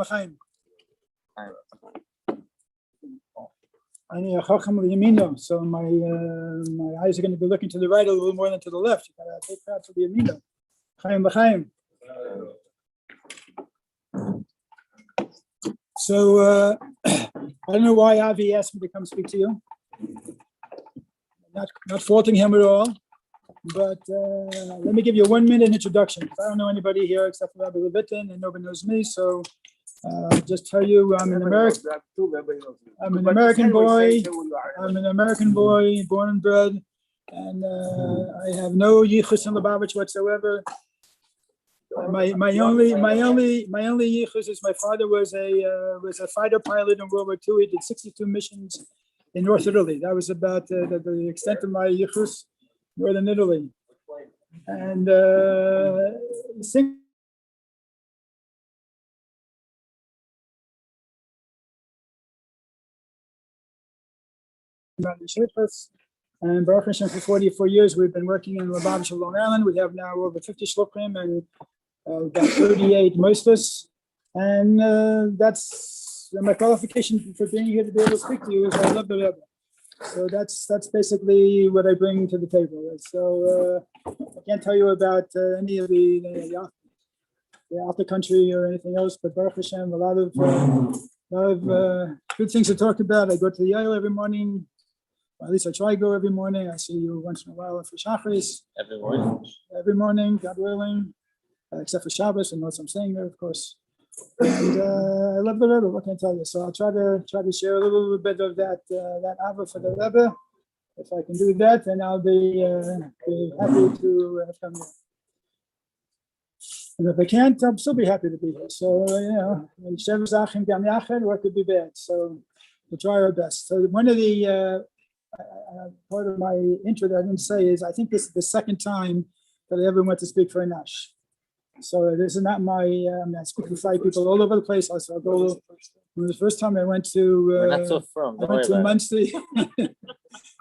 Chaim. So my eyes are going to be looking to the right a little more than to the left. You gotta take that to the Yamino. Chaim. So I don't know why Avi asked me to come speak to you. Not faulting him at all, but let me give you a 1 minute introduction. I don't know anybody here except for Rabbi Levitin, and nobody knows me. So just tell you, I'm an American boy. I'm an American boy, born and bred, and I have no yichus in Lubavitch whatsoever. My only yichus is my father was a fighter pilot in World War II. He did 62 missions in North Italy. That was about the extent of my yichus, Northern Italy, and and Baruch Hashem, for 44 years we've been working in Lubavitch, Long Island. We have now over 50 shluchim and about 38 mostas, and that's my qualification for being here to be able to speak to you is I love the Rebbe. So that's basically what I bring to the table. So I can't tell you about any of the outer country or anything else, but Baruch Hashem, a lot of good things to talk about. I go to the Yael every morning. Or at least I try to go every morning. I see you once in a while for Shacharis. Every morning, God willing, except for Shabbos, and what I'm saying there, of course. And I love the Rebbe. What can I tell you? So I'll try to share a little bit of that Ava for the Rebbe. If I can do that, then I'll be happy to come here. And if I can't, I'll still be happy to be here. So what could be bad? So we'll try our best. So one of the part of my intro that I didn't say is I think this is the second time that I ever went to speak for a Nash. So this is not my, I speak to 5 people all over the place. I'll go. The first time I went to, Muncie.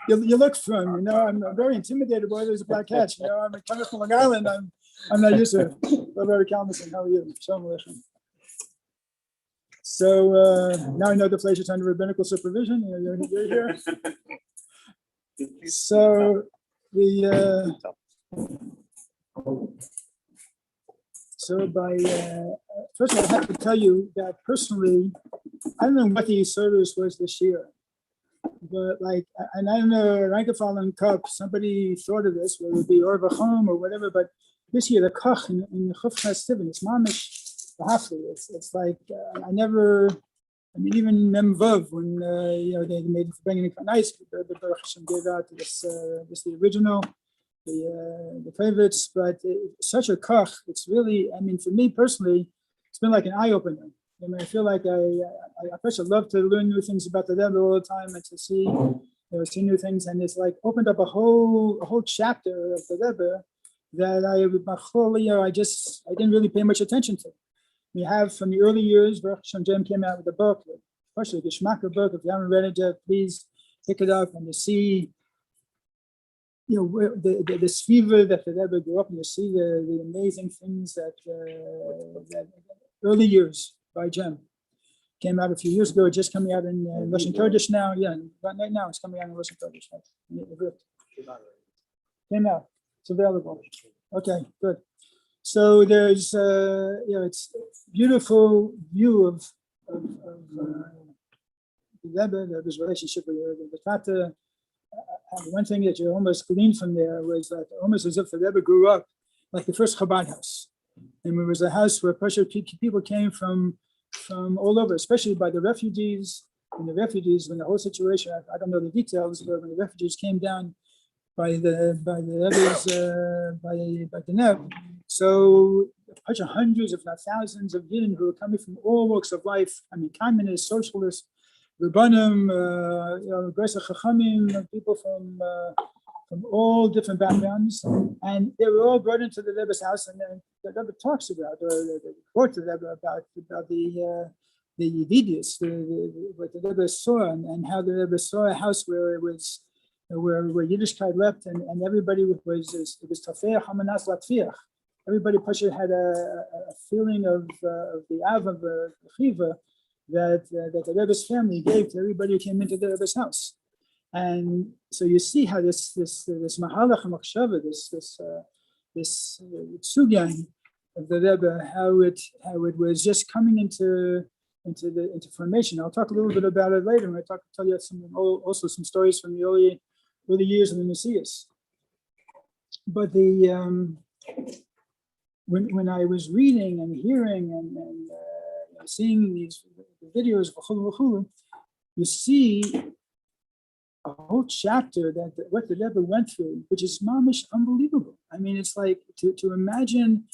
you look from, I'm very intimidated by there's a black hat. I'm coming from Long Island. I'm not used to it. I'm very calming. How are you? Shalom Aleichem. So now I know the place is under rabbinical supervision. You're here. So first of all, I have to tell you that personally, I don't know what the service was this year, but and I don't know, Rankefallen Cup, somebody thought of this, whether it be Orva Chom or whatever, but this year the Kach in the Chuf Chestivin, it's mamish hafli. It's like even Mem Vav, when they made bringing it nice, the Baruch Hashem gave out this the original, the favorites, but such a kach. It's really, for me personally, it's been like an eye opener. I feel like I personally love to learn new things about the Rebbe all the time and to see new things, and it's like opened up a whole chapter of the Rebbe that I didn't really pay much attention to. We have from the early years, Baruch Hashem Jem came out with a book, especially the Geschmacker book. If you haven't read it yet, please pick it up and to see, the sviva that the Rebbe grew up and to see the amazing things that early years by Jem came out a few years ago. It's just coming out in Lashon Kodesh now. Yeah, right now it's coming out in Lashon Kodesh. Came out. It's available. Okay, good. So there's, it's beautiful view of Rebbe's relationship with the Tata. One thing that you almost gleaned from there was that almost as if the Rebbe grew up like the first Chabad house. And it was a house where people came from all over, especially by the refugees. When the whole situation, I don't know the details, but when the refugees came down by the Rebbe's, by the Neb, so hundreds, if not thousands of Yidden who were coming from all walks of life. I mean, communists, socialists, Rabbanim, Gresa Chachamim, people from all different backgrounds, and they were all brought into the Rebbe's house. And then the Rebbe talks about, or the report to the Rebbe about the Yiddish, what the Rebbe saw, and how the Rebbe saw a house where it was where Yiddishkeit leapt, and everybody it was Tafeach Hamanas Latfiach. Everybody had a feeling of the Av of the Chiva that the Rebbe's family gave to everybody who came into the Rebbe's house. And so you see how this Mahalach HaMachshava, this Tsugyang of the Rebbe, how it was just coming into formation. I'll talk a little bit about it later. I tell you also some stories from the early years of the Messias. But when I was reading and hearing and seeing these videos of you see a whole chapter that what the Rebbe went through, which is mamish unbelievable. I mean, it's like to imagine.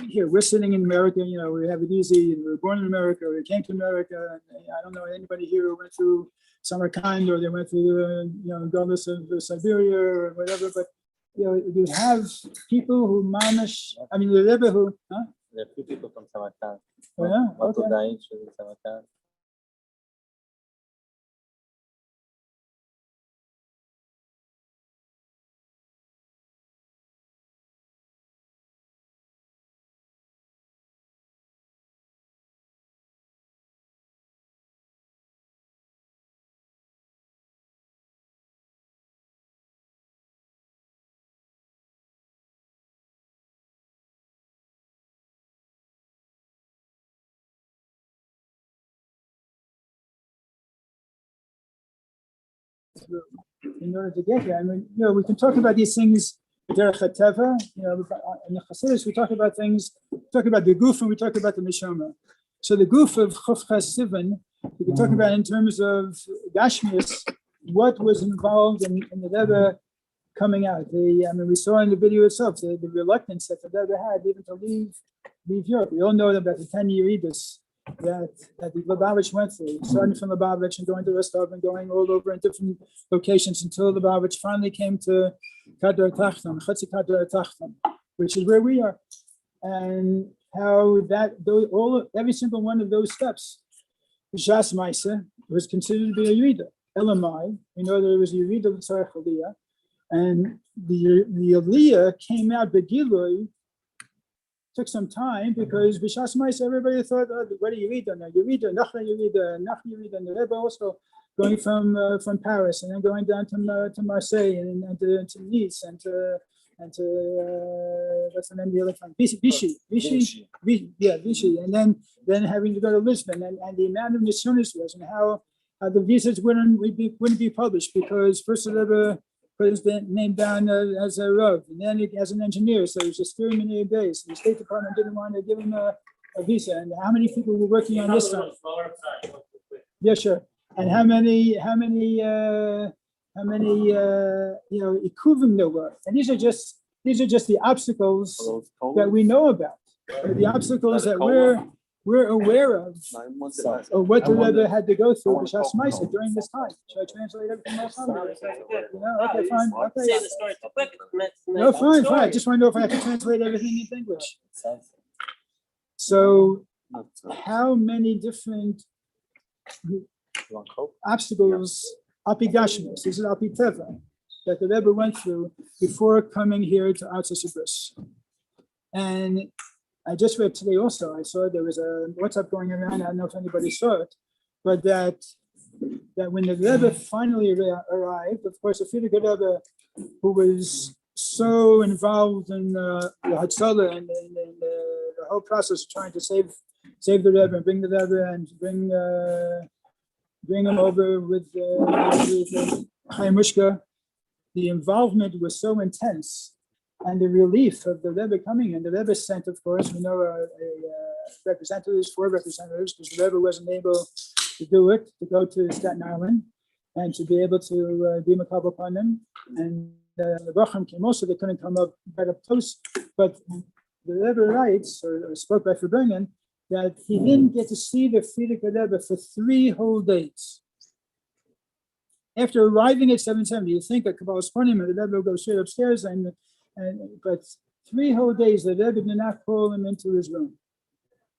Here we're sitting in America. We have it easy. We were born in America. We came to America. I don't know anybody here who went through Samarkand or they went through regardless of Siberia or whatever. But you have people who mamish. I mean, the Rebbe who. Huh? There are a few people from Samarkand. Oh, yeah? Okay. Samarkand. In order to get here, I mean, we can talk about these things. Derech HaTeva, in the Chassidus, we talk about things. We talk about the Guf and we talk about the Neshama. So the Guf of Chof Ches Sivan, we can talk about in terms of Gashmius, what was involved in the Rebbe coming out. We saw in the video itself the reluctance that the Rebbe had even to leave Europe. We all know about the 10-year edus that the Lubavitch went through, starting from Lubavitch and going to Rostov and going all over in different locations until Lubavitch finally came to Kadar Tachton, Chetzi Kadar Tachton, which is where we are. And how every single one of those steps, Shas Maisa was considered to be a Yerida. Elamai, we know there was a Yerida L'tzarech Aliyah, and the Aliyah came out Begilui. Took some time because B'Shas Ma'aseh everybody thought, what do you read on? You read Nachman, you read and the Rebbe also going from Paris and then going down to Marseille and to Nice and to what's the name of the other time? Vichy, and then having to go to Lisbon and the amount of missionaries was and how the visas wouldn't be published because first the Rebbe put his name down as a Rav, and then as an engineer, so he was just 3 million days. The State Department didn't want to give him a visa, and how many people were working on this time? Yeah, sure. And how many ikuvim there were? And these are just the obstacles that we know about, the obstacles that we're aware of what the Rebbe had to go through B'Shas Ma'aseh during this time. Should I translate everything else on there? Okay, fine. Okay. Say the story too quick. No, fine. I just want to know if I have to translate everything into English. So, how many different obstacles, apigashmas, this is apiteva, that the Rebbe went through before coming here to Artzos Yibros. And I just read today also, I saw there was a WhatsApp going around, I don't know if anybody saw it, but that when the Rebbe finally arrived, of course, the Frierdiker Rebbe, who was so involved in the Hatzalah and the whole process of trying to save the Rebbe and bring the Rebbe and bring him over with Chaim Mushka. The involvement was so intense, and the relief of the Rebbe coming in. The Rebbe sent, of course, we know representatives, 4 representatives, because the Rebbe wasn't able to do it, to go to Staten Island and to be able to be makabel upon them. And the Bacham came also, they couldn't come up right up close, but the Rebbe writes, or spoke by Fabrengen, that he didn't get to see the Frierdiker Rebbe for 3 whole days. After arriving at 770, you think at Kabbalah's Ponim, and the Rebbe will go straight upstairs, but 3 whole days the Rebbe did not call him into his room.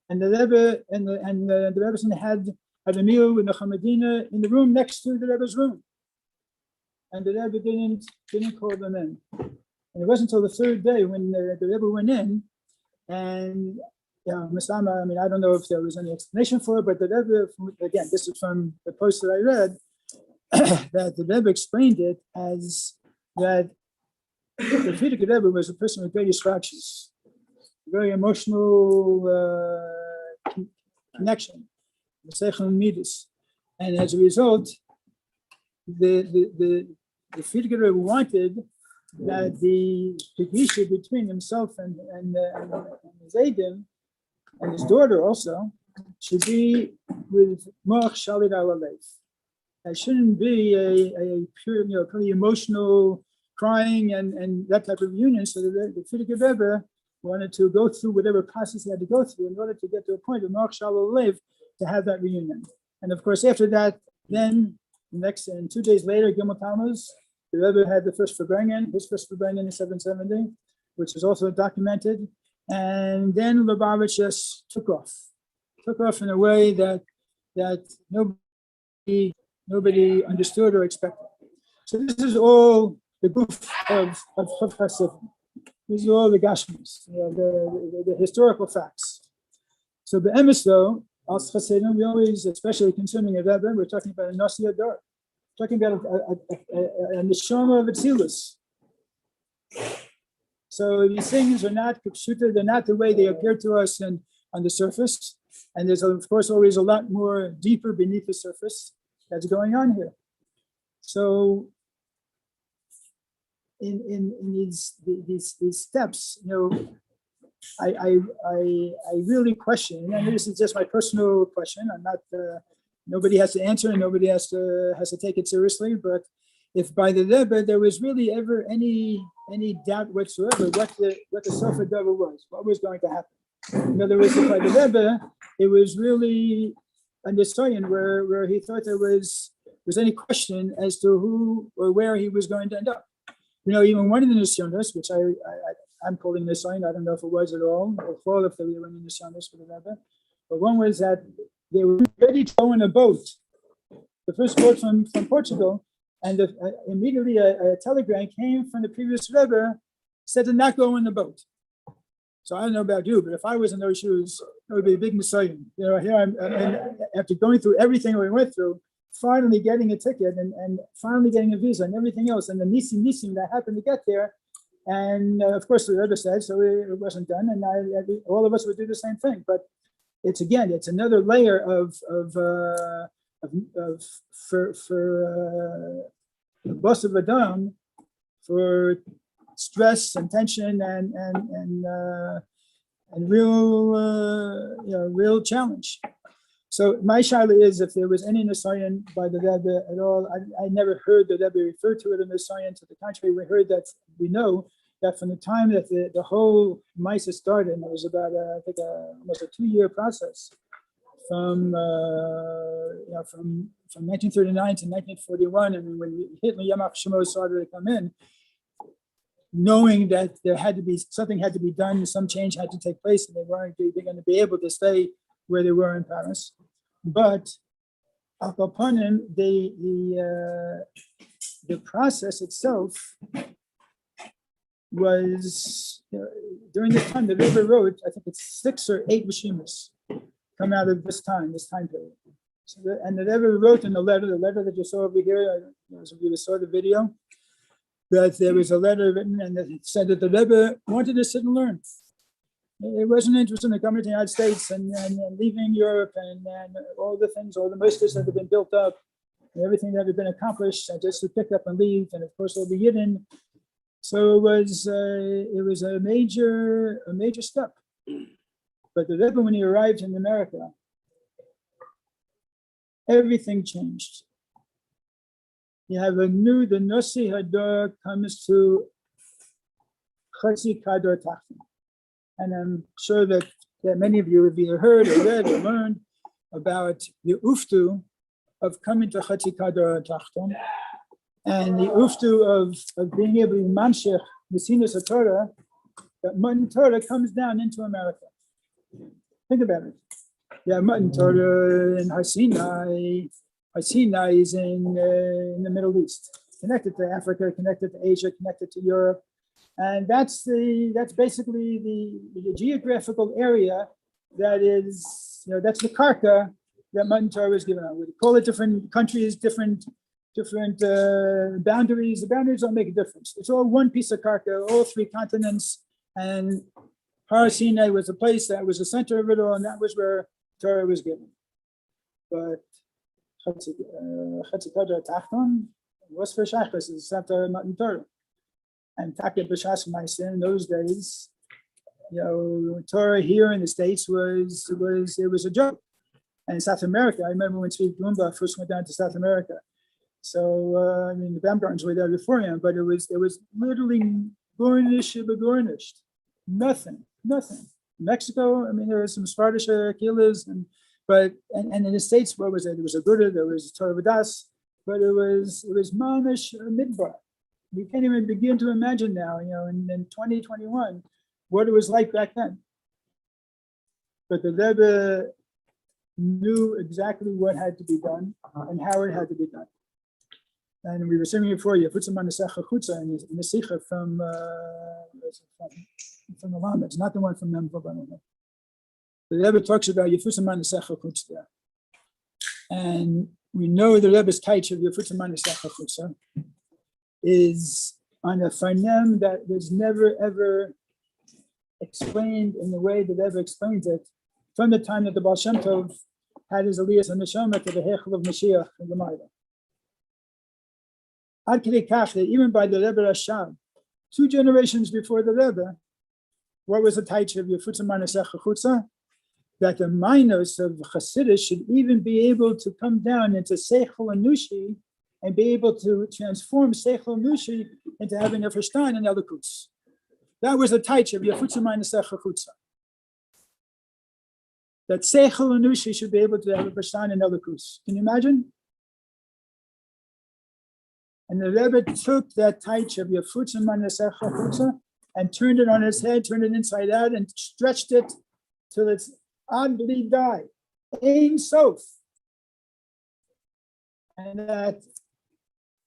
And the Rebbe the Rebbe had a meal with the Chamadina in the room next to the Rebbe's room. And the Rebbe didn't call them in. And it wasn't until the 3rd day when the Rebbe went in, and Masama, I mean, I don't know if there was any explanation for it, but the Rebbe, again, this is from the post that I read, that the Rebbe explained it as that the Frierdiker Rebbe was a person with great distractions, very emotional connection, and as a result, the Frierdiker Rebbe wanted that the kedusha between himself and his Eidim and his daughter also should be with moach shalid alalev. It shouldn't be a pure, pretty emotional crying and that type of union. So the Frierdiker Rebbe wanted to go through whatever process he had to go through in order to get to a point of moach shalid alalev to have that reunion. And of course, after that, then and 2 days later, Gimel Tammuz, the Rebbe had the first Fabrengen, his first Fabrengen in 770, which is also documented. And then Lubavitch just took off in a way that nobody understood or expected. So this is all the goof of Chav Chassid. This is all the Gashmis, the historical facts. So be'emes though, as Chassidim, we always, especially concerning a Rebbe, we're talking about a Nasi Adar, talking about a neshama of Atzilus. So these things are not kipshuta, they're not the way they appear to us on the surface. And there's, of course, always a lot more deeper beneath the surface that's going on here. So in these steps, I really question, and this is just my personal question. I'm not. Nobody has to answer, and nobody has to take it seriously. But if by the Rebbe there was really ever any doubt whatsoever what the Sofer Davar was, what was going to happen. In other words, if by the Rebbe it was really a Nisayon where he thought there was any question as to who or where he was going to end up. Even one of the Nisayonos, which I'm calling Nisayon, I don't know if it was at all, or if there were any Nisayonos for the Rebbe, but one was that they were ready to go in a boat, the first boat from Portugal, and immediately a telegram came from the previous Rebbe, said to not go in the boat. So I don't know about you, but if I was in those shoes, it would be a big Nisayon. Here I'm, and after going through everything we went through, finally getting a ticket and finally getting a visa and everything else, and the nisim that happened to get there. And of course, the Rebbe said, so it wasn't done, and all of us would do the same thing. But it's another layer for bus of Adam, for stress and tension and real challenge. So my shaila is, if there was any Nisayon by the Rebbe at all, I never heard the Rebbe refer to it as Nisayon. To the contrary, we know that from the time that the whole Maisa started, it was about almost a 2-year process from 1939 to 1941. I mean, when Hitler Yamach Shemo started to come in, knowing that something had to be done, some change had to take place, and they weren't going to be able to stay where they were in Paris. But upon him, the process itself was, during this time, the Rebbe wrote, I think it's 6 or 8 Rishimas come out of this time period. So and the Rebbe wrote in the letter that you saw over here, I don't know if you saw the video, that there was a letter written and it said that the Rebbe wanted to sit and learn. It wasn't interested in coming to the United States and leaving Europe and all the things, all the mosters that had been built up, and everything that had been accomplished, and just to pick up and leave, and of course all the Yidden. So it was a major step. But the Rebbe, when he arrived in America, everything changed. You have the Nasi Hador comes to Chatzi Kador Tachton. And I'm sure that many of you have either heard or read or learned about the uftu of coming to Chatzi Kador Tachton, and the uftu of being able to manshech Mesinas HaTorah, that Matan Torah comes down into America. Think about it. Yeah, Matan Torah in Har Sinai. Har Sinai is in the Middle East, connected to Africa, connected to Asia, connected to Europe. And that's basically the geographical area that is, that's the karka that Matan Torah was given out. We call it different countries, different boundaries. The boundaries don't make a difference. It's all one piece of karka, all three continents. And Har Sinai was the place that was the center of it all, and that was where Torah was given. But Chatzi Kador Tachton was for Shachas, the center of Matan Torah. And Taka B'Shas Ma'aseh in those days, Torah here in the States was a joke. And in South America, I remember when Tzvi Bloomberg first went down to South America. So the Baumgartens were there before him, but it was literally garnished. Nothing. Mexico, there was some Spartish Aquilas, but in the States, what was it? There was a Gurda, there was Torah Vadas, but it was Mamish Midbar. We can't even begin to imagine now, in 2021, what it was like back then. But the Rebbe knew exactly what had to be done and how it had to be done. And we were singing it for you, put some on the Secha Chutza in the Sikha from the Lama. It's not the one from them. The Rebbe talks about Yefutzim on the Secha Chutza. And we know the Rebbe's taich of Yefutzim on the Secha Chutza is on a phanem that was never ever explained in the way the Rebbe explains it from the time that the Baal Shem Tov had his Aliyas and Neshama to the Hechel of Mashiach in the Maida. Ad Kidei Kach, even by the Rebbe Rashab, 2 generations before the Rebbe, what was the taich of Yefutzim Manasecha Chutza? That the minors of Chassidus should even be able to come down into Seichel and Nushi and be able to transform Seichel Nushi into having a Verstehen and Elikus. That was the taich of Yefutzim Manasecha Chutza. That Seichel and Nushi should be able to have a Verstehen and Elikus. Can you imagine? And the Rebbe took that taich of Yefutzim Manasecha Chutza and turned it on its head, turned it inside out, and stretched it till it's unbelievable die. Ein Sof. And that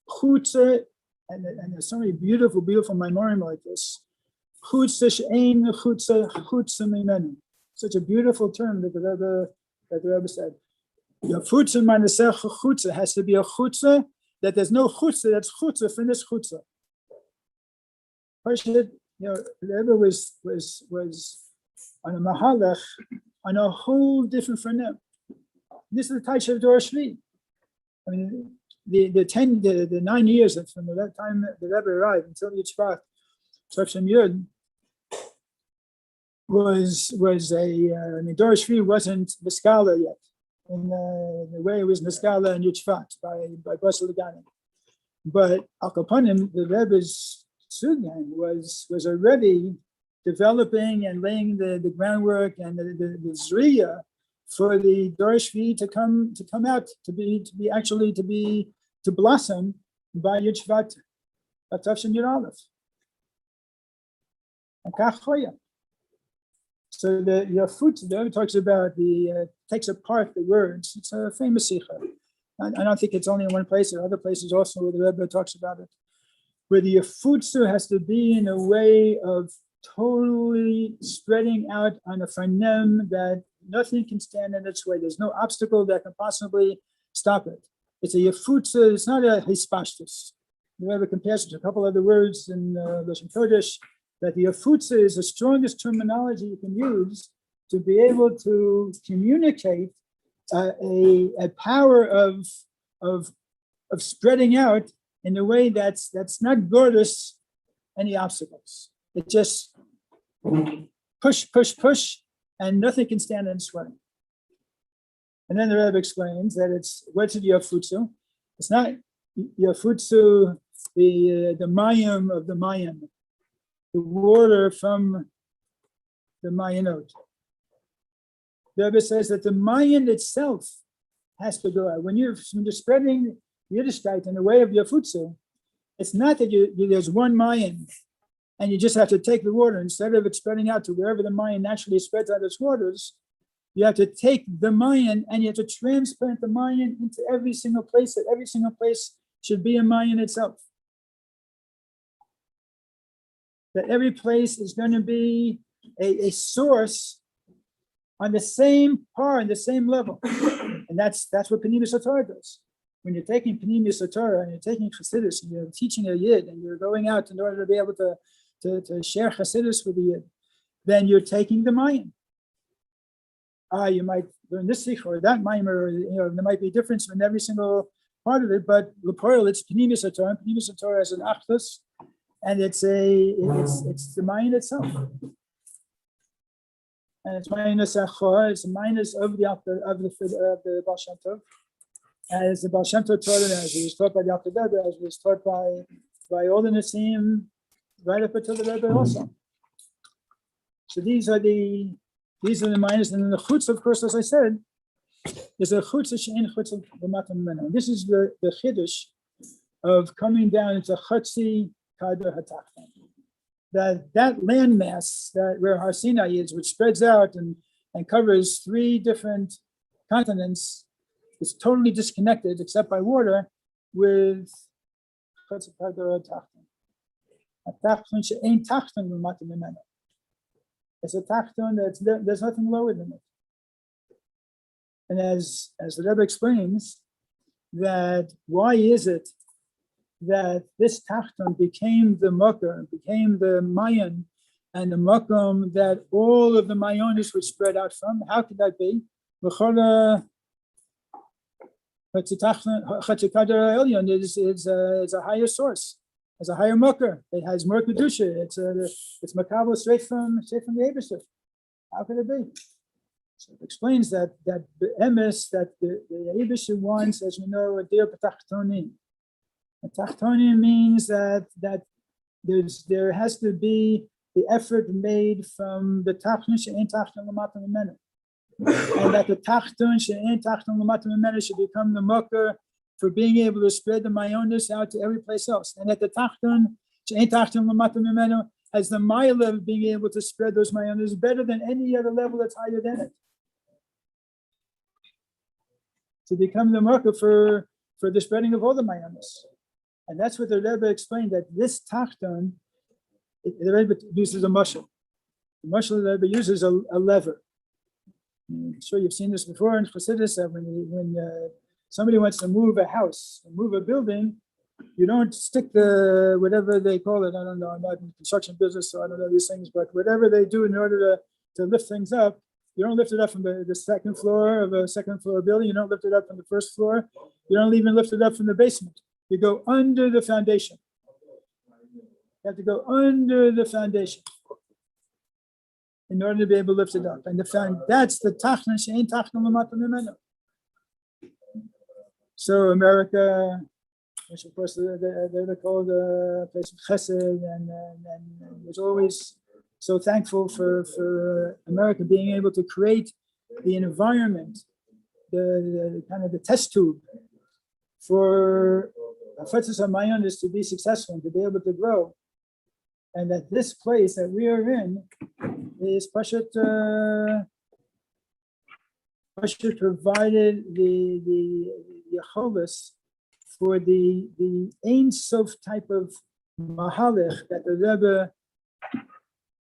Chutza, and there's so many beautiful memorim like this. Chutza she'ein chutza mimenu. Such a beautiful term that the Rebbe said. Yefutzim Manasecha Chutza has to be a chutza that there's no chutza that's chutza for this chutza. The Rebbe was on a mahalach on a whole different phanem. This is the taich of Dor Shvi. The 9 years from that time the Rebbe arrived until Yitzchak Tzvim Yud was a Dor Shvi wasn't Niskala yet in the way it was Niskala and Yitzchak by Basel Laganim. But Al Kapanim, the Rebbe's Sugan was already developing and laying the groundwork and the Zriya for the Dor Shvi to come out, to blossom by Yitzchak Atavshin Yud Aleph. So the Yafut, the Rebbe talks about takes apart the words. It's a famous sikha. I don't think it's only in one place. There are other places also where the Rebbe talks about it, where the Yafutsu has to be in a way of totally spreading out on a phanem that nothing can stand in its way. There's no obstacle that can possibly stop it. It's a Yafutsu. It's not a hispashtus. The Rebbe compares it to a couple other words in Lashon Kodesh that the afutza is the strongest terminology you can use to be able to communicate a power of spreading out in a way that's not gorgeous any obstacles. It just push, and nothing can stand in its way. And then the Rebbe explains that what's the Yafutsu? It's not Yafutsu, the mayim of the mayim, the water from the mayinot. The Rebbe says that the mayin itself has to go out. When you're spreading Yiddishkeit in the way of Yafutsu, it's not that there's one mayin and you just have to take the water. Instead of it spreading out to wherever the mayin naturally spreads out its waters, you have to take the mayin and you have to transplant the mayin into every single place, that every single place should be a mayin itself. That every place is going to be a source on the same par, on the same level. And that's what Pnimis HaTorah does. When you're taking Pnimis HaTorah and you're taking Chassidus and you're teaching a Yid and you're going out in order to be able to share Chassidus with the Yid, then you're taking the mayin. You might learn this sikh or that maim, or there might be a difference in every single part of it, but L'Poil, it's Pnimis HaTorah. Pnimis HaTorah is an achdus, and it's the mayin itself. And it's minus achor, it's minus of the Baal Shem Tov. As the Baal Shem Tov taught it, as it was taught by the Alter Rebbe, as it was taught by all the Nesim, right up until the Rebbe also. So these are the minus, and then the chutz, of course, as I said, is a chutz she'ein chutz l'mata mimeno. This is the chiddush of coming down into chatzi kader hatachton. That landmass where Har Sinai is, which spreads out and covers 3 different continents, is totally disconnected except by water with chatzi kader hatachton. Hatachton she'ein tachton l'mata mimeno. It's a tachton there's nothing lower than it. And as the Rebbe explains, that why is it that this tachton became the makar, became the mayan, and the makom that all of the mayonis would spread out from? How could that be? It's a higher source. It's a higher makar. It has more kedusha. It's makabel straight from the Eibusher. How could it be? So it explains that the emes that the Eibusher wants, as we know, a dir b'tachtonim. A tachtonim means that there has to be the effort made from the tachton she'ein tachton l'mata mimeno, and that the tachton she'ein tachton l'mata mimeno should become the makar for being able to spread the mayonis out to every place else, and that the tachton she'ein tachton l'mata mimeno has the mile of being able to spread those mayonis better than any other level that's higher than it. To become the makar for the spreading of all the mayonis. And that's what the Rebbe explained, that this tachton, the Rebbe uses a mushal. The mushal the Rebbe uses a lever. I'm sure you've seen this before in Chassidus, that when somebody wants to move a house, move a building, you don't stick whatever they call it, I don't know, I'm not in the construction business, so I don't know these things, but whatever they do in order to lift things up, you don't lift it up from the second floor of a second floor building, you don't lift it up from the first floor, you don't even lift it up from the basement. You go under the foundation. You have to go under the foundation in order to be able to lift it up. And that's the tachton she'ein tachton l'mata mimeno. So America, which of course they're called a place of chesed, and was always so thankful for America being able to create the environment, the kind of the test tube for Afatzis HaMayon is to be successful and to be able to grow. And that this place that we are in is Pashat provided the Yehovahs for the Ein Sof type of Mahalech that the Rebbe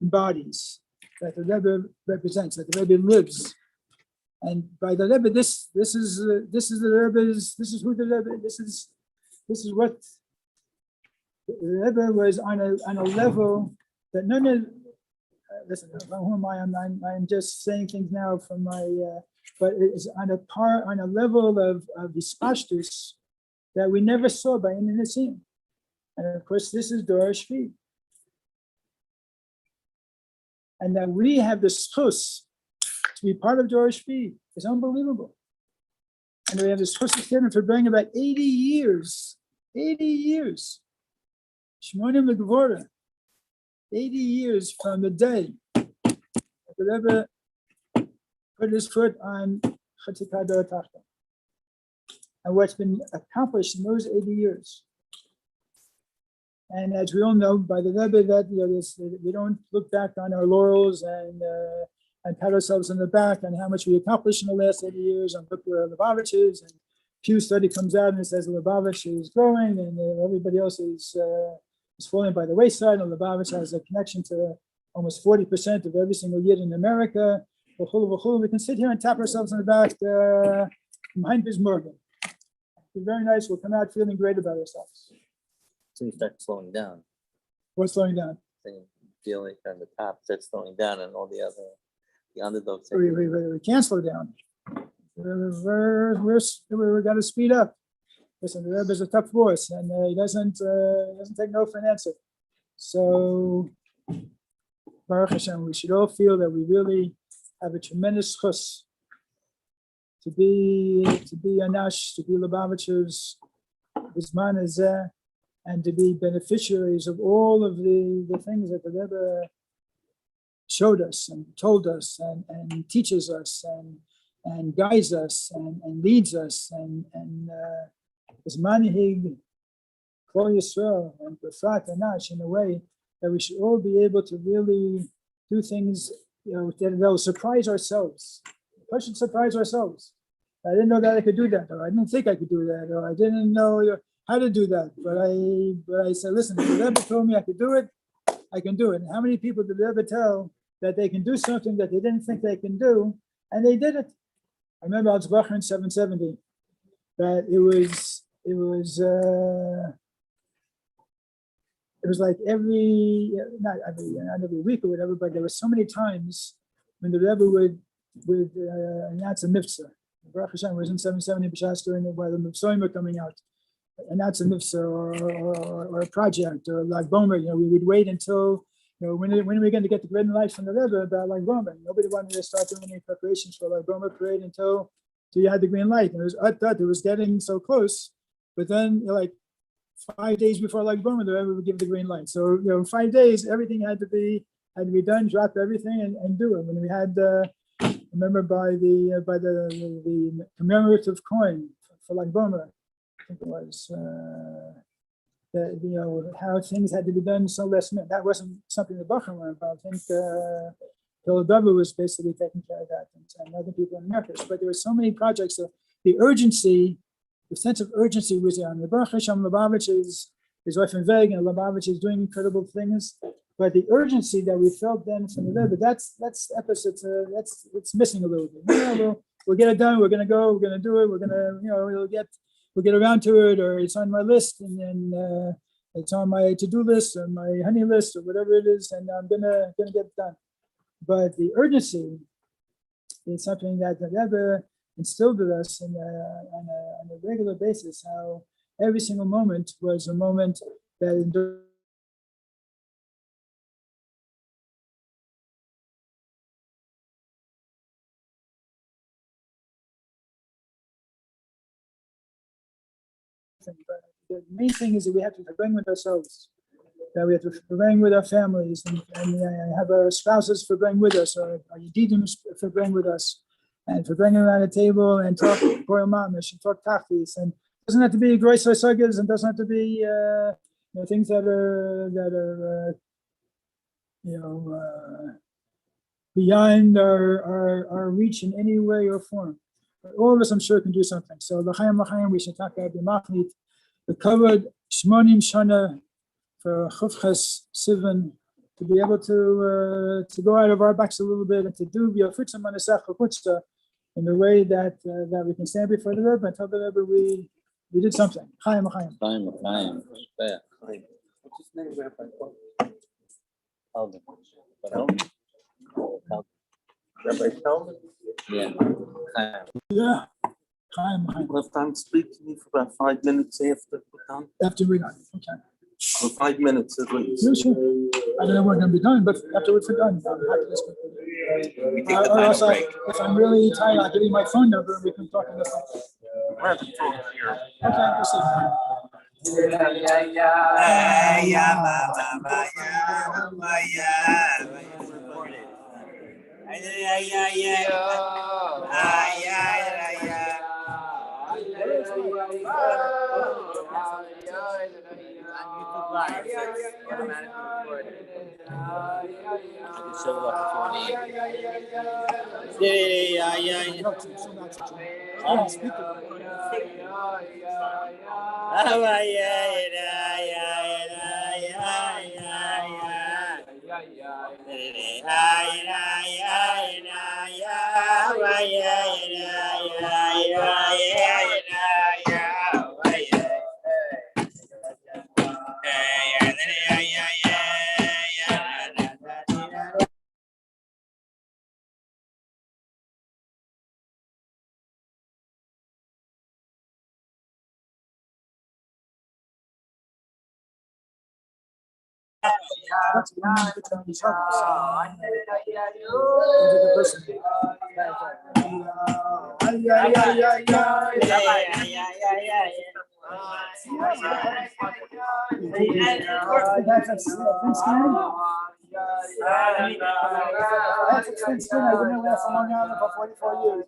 embodies, that the Rebbe represents, that the Rebbe lives. And by the Rebbe, this is the Rebbe's, this is who the Rebbe, this is what the Rebbe was on a level that none of, listen, who am I? I'm just saying things now from my, but it's on a level of hispashtus that we never saw by any Nisim. And of course, this is Dor Shvi. And that we have the schus to be part of Dor Shvi is unbelievable. And we have the schus to bring about 80 years. Shmonim Legvora. 80 years from the day that the Rebbe put his foot on Chatzikah Dor Tachta. And what's been accomplished in those 80 years. And as we all know, by the Rebbe, that we don't look back on our laurels and pat ourselves on the back on how much we accomplished in the last 80 years and look where Lubavitch is. And Pew study comes out and it says Lubavitch is growing and everybody else is falling by the wayside. And Lubavitch has a connection to almost 40% of every single year in America. We can sit here and tap ourselves on the back behind his Morgan. It's very nice. We'll come out feeling great about ourselves. So you start slowing down. What's slowing down? Then you feel like on the top starts slowing down, and all the underdogs. We can't slow down. We got to speed up. Listen, the Rebbe is a tough boss, and he doesn't take no for an answer. So, Baruch Hashem, we should all feel that we really have a tremendous chus to be Anash, to be Lubavitchers, Bizman Hazeh, and to be beneficiaries of all of the things that the Rebbe showed us and told us and teaches us and guides us and leads us and Bizmanhig, Kol Yisrael, and Befrat Anash in a way that we should all be able to really do things, that will surprise ourselves. We should surprise ourselves. I didn't know that I could do that, or I didn't think I could do that, or I didn't know how to do that. But I said, listen, if the Rebbe told me I could do it, I can do it. And how many people did the Rebbe tell that they can do something that they didn't think they can do, and they did it? I remember I was Bacher in 770, that it was like not every week or whatever, but there were so many times when the Rebbe would announce a mitzvah. Baruch Hashem was in 770 B'shas during while the mitzvahs were coming out. Announce a mitzvah or a project or Lag Bomer. We would wait until when are we going to get the green light from the Rebbe about Lag Bomer? Nobody wanted to start doing any preparations for Lag Bomer parade until you had the green light. And it was getting so close, but then like 5 days before Lag Bomer, the Rebbe would give the green light. So 5 days, everything had to be done. Drop everything and do it. When we had, remember by the commemorative coin for Lag Bomer, I think it was how things had to be done so last minute. That wasn't something the Bacher learned about. I think Philadelphia was basically taking care of that, and other people in America. But there were so many projects. So the urgency. The sense of urgency was there. And the Baruch Hashem Lubavitch is often vague, and Lubavitch is doing incredible things. But the urgency that we felt then from the Rebbe, that's it's missing a little bit. We'll get it done. We're going to go. We're going to do it. We're going to we'll get around to it, or it's on my list, and then it's on my to-do list or my honey list or whatever it is, and I'm gonna get it done. But the urgency is something that the Rebbe instilled with us on a regular basis, how every single moment was a moment that endured. But the main thing is that we have to bring with ourselves, that we have to bring with our families and have our spouses for bring with us, or our yedidim for bring with us, and for bringing around a table and talk Goyal Mamish and talk Tachlis. And it doesn't have to be Grois Sagas, and doesn't have to be things that are beyond our reach in any way or form. But all of us, I'm sure, can do something. So l'chaim, we should talk about the Machnit, the covered Shmonim Shana for Chufches Sivan, to be able to go out of our backs a little bit and to do B'Yofutzah Manasach Chaputzah in the way that we can stand before the Rebbe and tell the Rebbe we did something. Chaim. Chaim. Teldon. Rabbi Teldon? Yeah. Yeah. Chaim. You have time to speak to me for about 5 minutes after we're done? After we're done, okay. For 5 minutes at least. Yeah, sure. I don't know when we're gonna be done, but afterwards we're done. I'm happy to speak with you. We take the Or final else break. if I'm really tired, I'll give you my phone number and we can talk on the phone. We're at the talk here. Okay, we'll see. That's one man between each other. So, into the person. That's a Thanksgiving. That's a Thanksgiving. I've been there for Long Island for 44 years.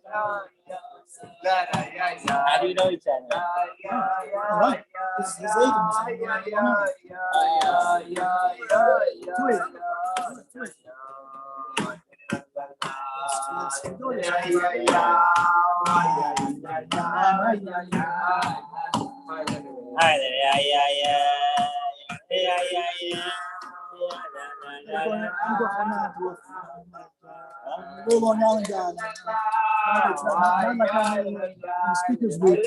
How do you know each other? All right. This is his agent. Long Island guy. It's not like on the speaker's booth.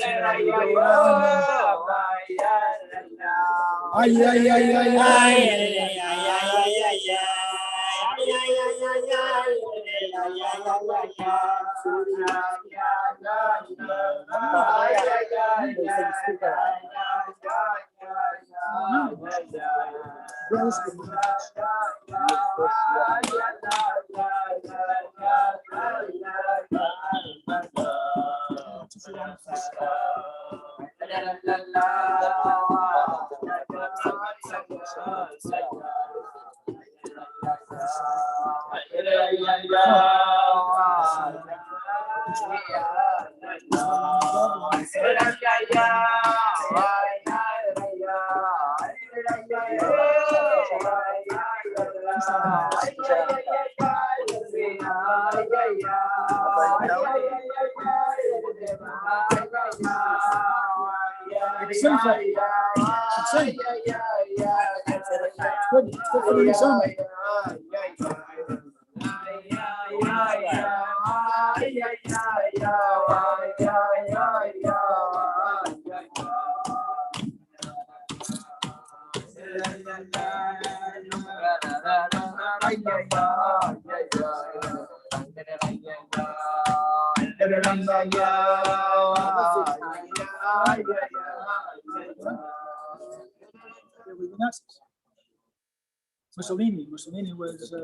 Mussolini was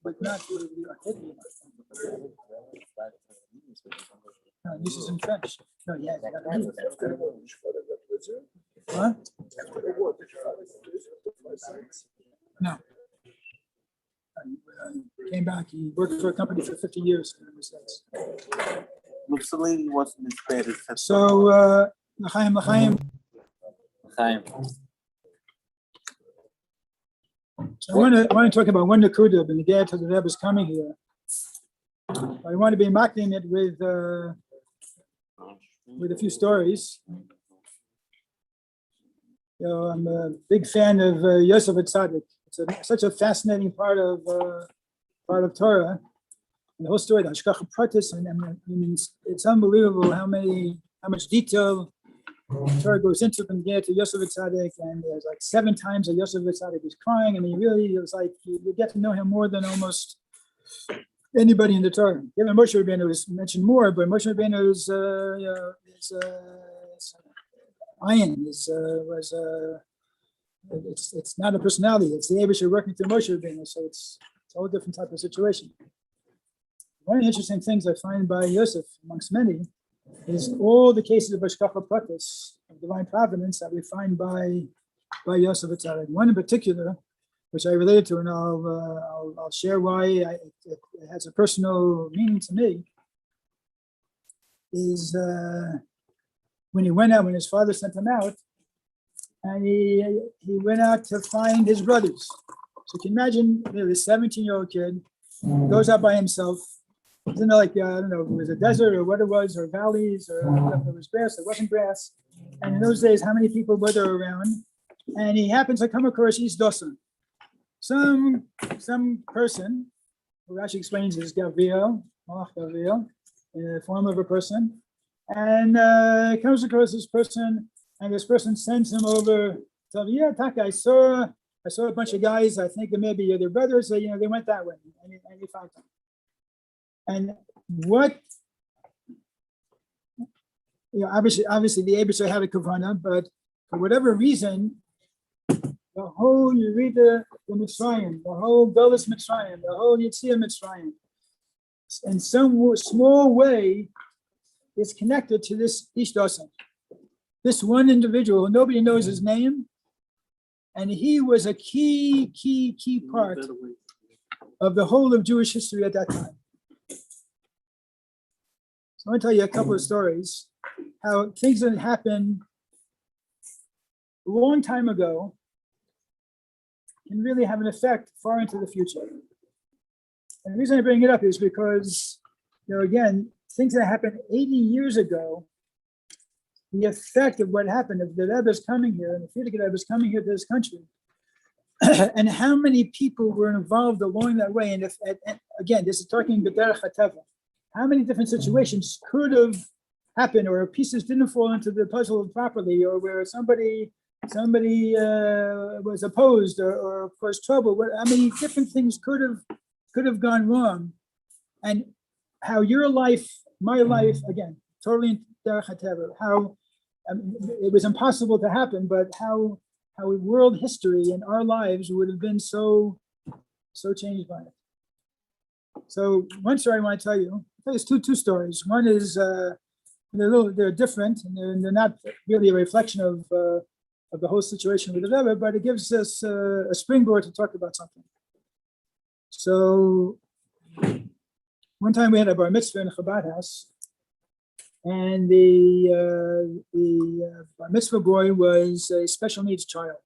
but not Hitler. No, this is in French. No, yeah. What? No. Came back. He worked for a company for 50 years. Mussolini wasn't as bad as that. So, L'chaim. So I want to talk about one Nakuda, and the guy to the Rebbe is coming here. I want to be mocking it with a few stories. You know, I'm a big fan of Yosef Tzaddik. It's such a fascinating part of Torah. And the whole story, the Hashgacha Pratis, and I mean, it's unbelievable how much detail The Torah goes into the Megillah to Yosef Tzaddik, and there's like 7 times that Yosef Tzaddik is crying. I mean, really, it was like you get to know him more than almost anybody in the Torah. Even Moshe Rabbeinu was mentioned more, but Moshe Rabbeinu's ayin it's not a personality. It's the Abishur working through Moshe Rabbeinu, so it's a whole different type of situation. One of the interesting things I find by Yosef, amongst many, is all the cases of Hashgacha Pratis, of divine providence, that we find by Yosef Tzaddik. One in particular, which I related to, and I'll share why it has a personal meaning to me, is when he went out, when his father sent him out, and he went out to find his brothers. So you can imagine, this 17-year-old kid goes out by himself. Isn't it like, I don't know, it was a desert or what it was, or valleys, or if there was grass, there wasn't grass. And in those days, how many people were there around? And he happens to come across East Dawson. Some person, who actually explains is Gabriel, in the form of a person, and comes across this person, and this person sends him over. So yeah, Taka, I saw a bunch of guys. I think that maybe their brothers. So, they went that way, and he found them. And what, obviously the Abishur had a kavanah, but for whatever reason, you read the Mitzrayim, the whole Golas Mitzrayim, the whole Yetziah Mitzrayim, in some small way, is connected to this Ish Dasan. This one individual, nobody knows his name, and he was a key part of the whole of Jewish history at that time. So I want to tell you a couple of stories, how things that happened a long time ago can really have an effect far into the future. And the reason I bring it up is because, again, things that happened 80 years ago, the effect of what happened, if the Rebbe is coming here, and the Frierdiker Rebbe is coming here to this country, and how many people were involved along that way. And again, this is talking B'derech HaTeva. How many different situations could have happened, or pieces didn't fall into the puzzle properly, or where somebody was opposed, or caused trouble. How many different things could have gone wrong, and how your life, my life, again, totally derech hateva, how it was impossible to happen, but how world history and our lives would have been so changed by it. So one story I want to tell you. There's two stories. One is they're different, and they're not really a reflection of the whole situation with the Rebbe, but it gives us a springboard to talk about something. So one time we had a bar mitzvah in a Chabad house, and the bar mitzvah boy was a special needs child,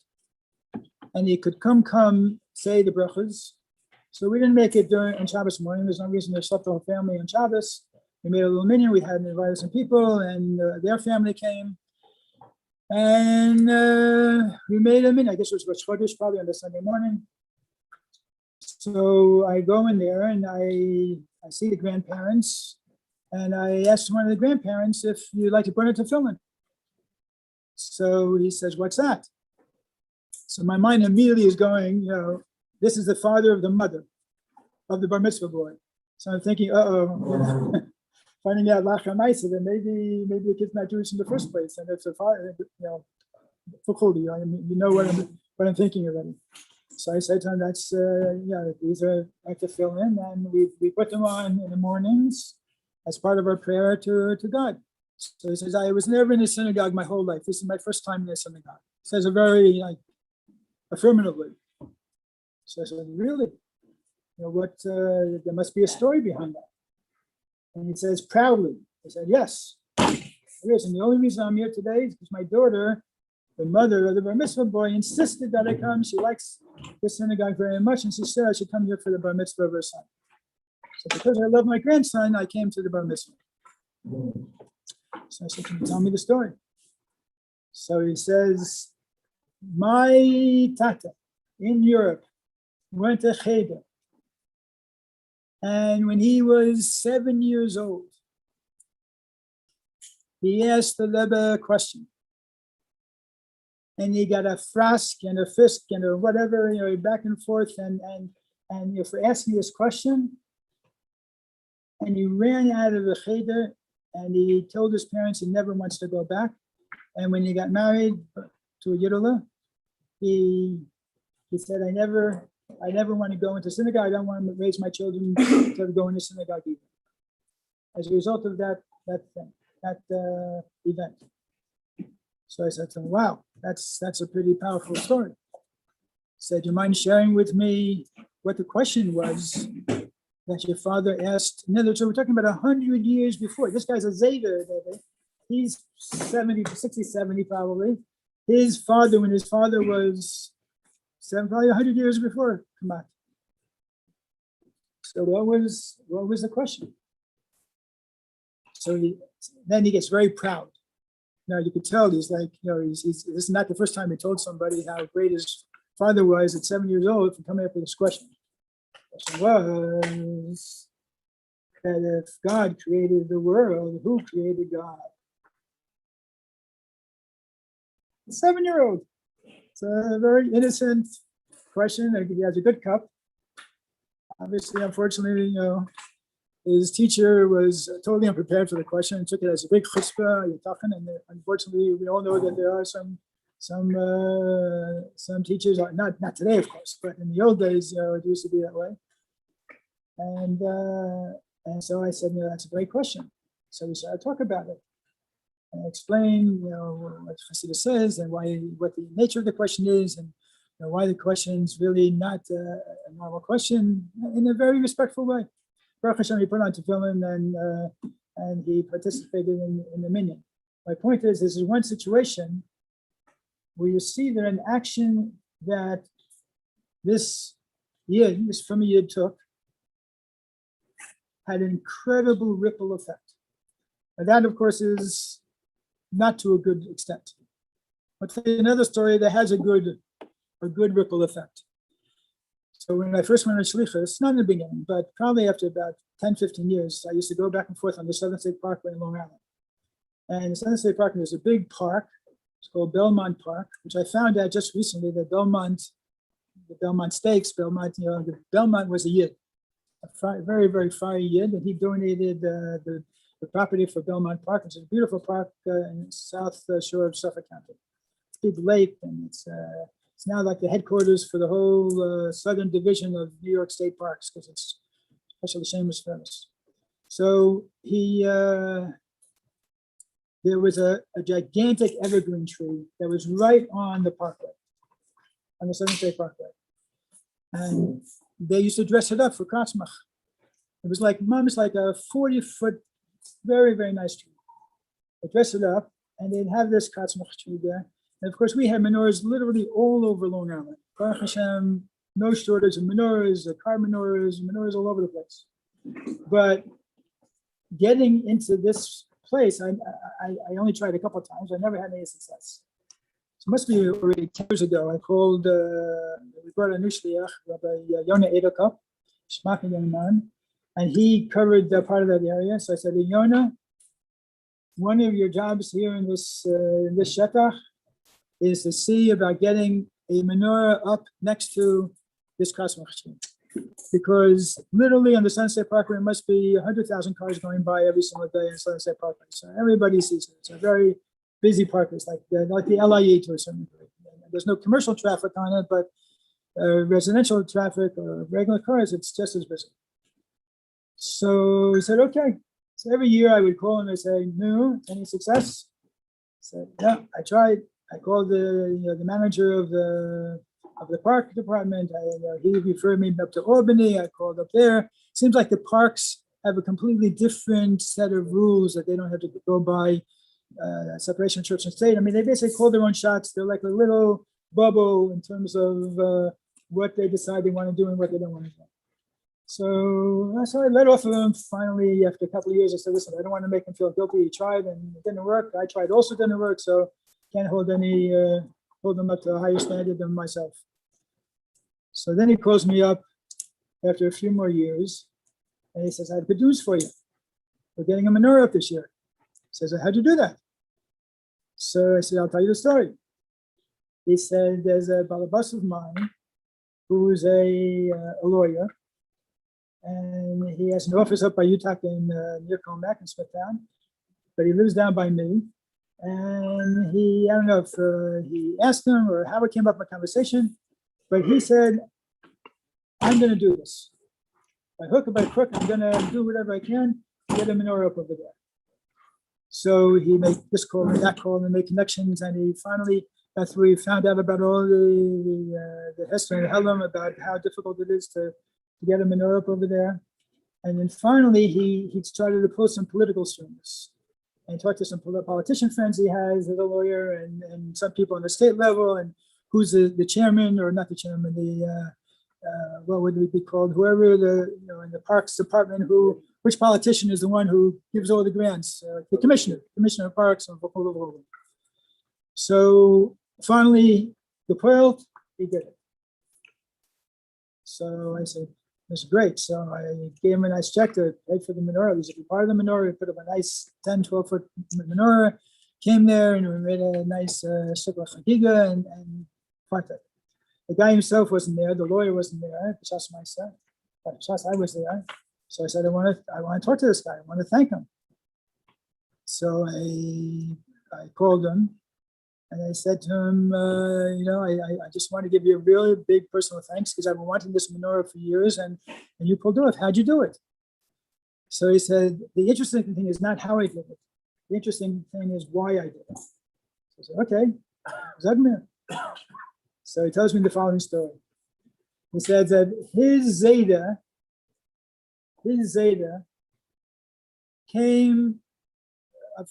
and he could come say the brachas. So we didn't make it on Shabbos morning. There's no reason to slept the whole family on Shabbos. We made a little minyan. We had invited some people, and their family came. And we made a minyan. I guess it was Rosh Chodesh, probably on the Sunday morning. So I go in there, and I see the grandparents, and I asked one of the grandparents if you'd like to burn a tefillin. So he says, "What's that?" So my mind immediately is going, this is the father of the mother of the bar mitzvah boy. So I'm thinking, finding out lachar ma'aseh, that maybe the kid's not Jewish in the first place, and it's a father, you know what I'm thinking already. So I said to him, "That's these are like to fill in, and we put them on in the mornings as part of our prayer to God." So he says, "I was never in a synagogue my whole life. This is my first time in a synagogue." He says it very affirmatively. So I said, "Really? There must be a story behind that." And he says proudly, I said, "Yes, there is. And the only reason I'm here today is because my daughter, the mother of the bar mitzvah boy, insisted that I come. She likes the synagogue very much, and she said I should come here for the bar mitzvah of her son. So because I love my grandson, I came to the bar mitzvah." So I said, "Can you tell me the story?" So he says, "My tata in Europe went to Cheder, and when he was 7 years old, he asked the Rebbe a question. and he got a frask and a fisk and a whatever, back and forth, and for asking this question. And he ran out of the cheder, and he told his parents he never wants to go back. And when he got married to a Yidula, he said, I never want to go into synagogue. I don't want to raise my children to go into synagogue either. As a result of that event. So I said to him, wow, that's a pretty powerful story. He said, do you mind sharing with me what the question was that your father asked? In other words, so we're talking about 100 years before. This guy's a Zayder. He's 70, 60, 70 probably. His father, when his father was probably 100 years before, come on. So what was the question? So then he gets very proud. Now you could tell he's like, this is not the first time he told somebody how great his father was at 7 years old for coming up with this question. The question was that if God created the world, who created God? A 7-year-old. It's a very innocent question. He has a good cup. Obviously, unfortunately, his teacher was totally unprepared for the question and took it as a big chutzpah, and unfortunately, we all know that there are some teachers, not today, of course, but in the old days, it used to be that way. And so I said, that's a great question. So we started to talk about it and explain, what Chassidus says and what the nature of the question is, and why the question is really not a normal question, in a very respectful way. Baruch Hashem, he put on tefillin and he participated in the minyan. My point is, this is one situation where you see that an action that this from a yid took had an incredible ripple effect. And that, of course, is not to a good extent. I'll tell you another story that has a good ripple effect. So when I first went to shlichus, not in the beginning, but probably after about 10, 15 years, I used to go back and forth on the Southern State Parkway in Long Island. And the Southern State Parkway is a big park. It's called Belmont Park, which I found out just recently that the Belmont Stakes, the Belmont was a yid, a very, very fiery yid, and he donated the property for Belmont Park. It's a beautiful park in the south shore of Suffolk County. It's a big lake, and it's now like the headquarters for the whole southern division of New York State Parks, because it's especially shameless famous. So there was a gigantic evergreen tree that was right on the parkway, on the Southern State Parkway. And they used to dress it up for Kratzmach. It was like, it's like a 40-foot, very, very nice tree. They dress it up, and they'd have this Kratzmach tree there. And of course, we had menorahs literally all over Long Island. Baruch Hashem, no shortage of menorahs, car menorahs all over the place. But getting into this place, I only tried a couple of times. I never had any success. So it must be already 10 years ago. I called, we brought a new shliach, Rabbi Yonah Edelkop, Shmach young man, and he covered part of that area. So I said, Yonah, one of your jobs here in this shetach is to see about getting a menorah up next to this Kratzmach tree. Because literally on the Sunset Parkway, there must be 100,000 cars going by every single day in Sunset Parkway. So everybody sees it. It's a very busy parkway. It's like the LIE to a certain degree. There's no commercial traffic on it, but residential traffic or regular cars, it's just as busy. So we said, okay. So every year I would call him and say, no, any success? I said, yeah, I tried. I called the manager of the park department. He referred me up to Albany. I called up there. Seems like the parks have a completely different set of rules that they don't have to go by separation of church and state. I mean, they basically call their own shots. They're like a little bubble in terms of what they decide they want to do and what they don't want to do. So I let off of him. Finally, after a couple of years, I said, listen, I don't want to make him feel guilty. He tried and it didn't work. I tried also didn't work. So can't hold them up to a higher standard than myself. So then he calls me up after a few more years and he says, I have good news for you. We're getting a menorah up this year. He says, how'd you do that? So I said, I'll tell you the story. He said, there's a balabas of mine who's a lawyer, and he has an office up by Utah in near Comac in Smithtown, but he lives down by me. And I don't know if he asked him or how it came up in a conversation, but he said, I'm going to do this. By hook or by crook, I'm going to do whatever I can to get a menorah up over there. So he made this call and that call and made connections, and he finally, after we found out about all the history and Helam, about how difficult it is to get a menorah up over there. And then finally, he started to pull some political strings and talked to some politician friends he has as a lawyer, and some people on the state level, and who's the chairman, or not the chairman, what would it be called? Whoever in the Parks Department, which politician is the one who gives all the grants? The commissioner of Parks. So finally, the Poilt, he did it. So I said, "This is great." So I gave him a nice check to pay for the menorah. It was a part of the menorah. We put up a nice 10, 12-foot menorah. Came there and we made a nice shliach chagiga and parted. The guy himself wasn't there. The lawyer wasn't there. B'shas myself, but b'shas I was there. So I said, I want to talk to this guy. I want to thank him. So I called him and I said to him, I just want to give you a really big personal thanks because I've been wanting this menorah for years, and you pulled it off. How'd you do it? So he said, the interesting thing is not how I did it. The interesting thing is why I did it. So I said, okay, Zagmir. So he tells me the following story. He said that his Zayda came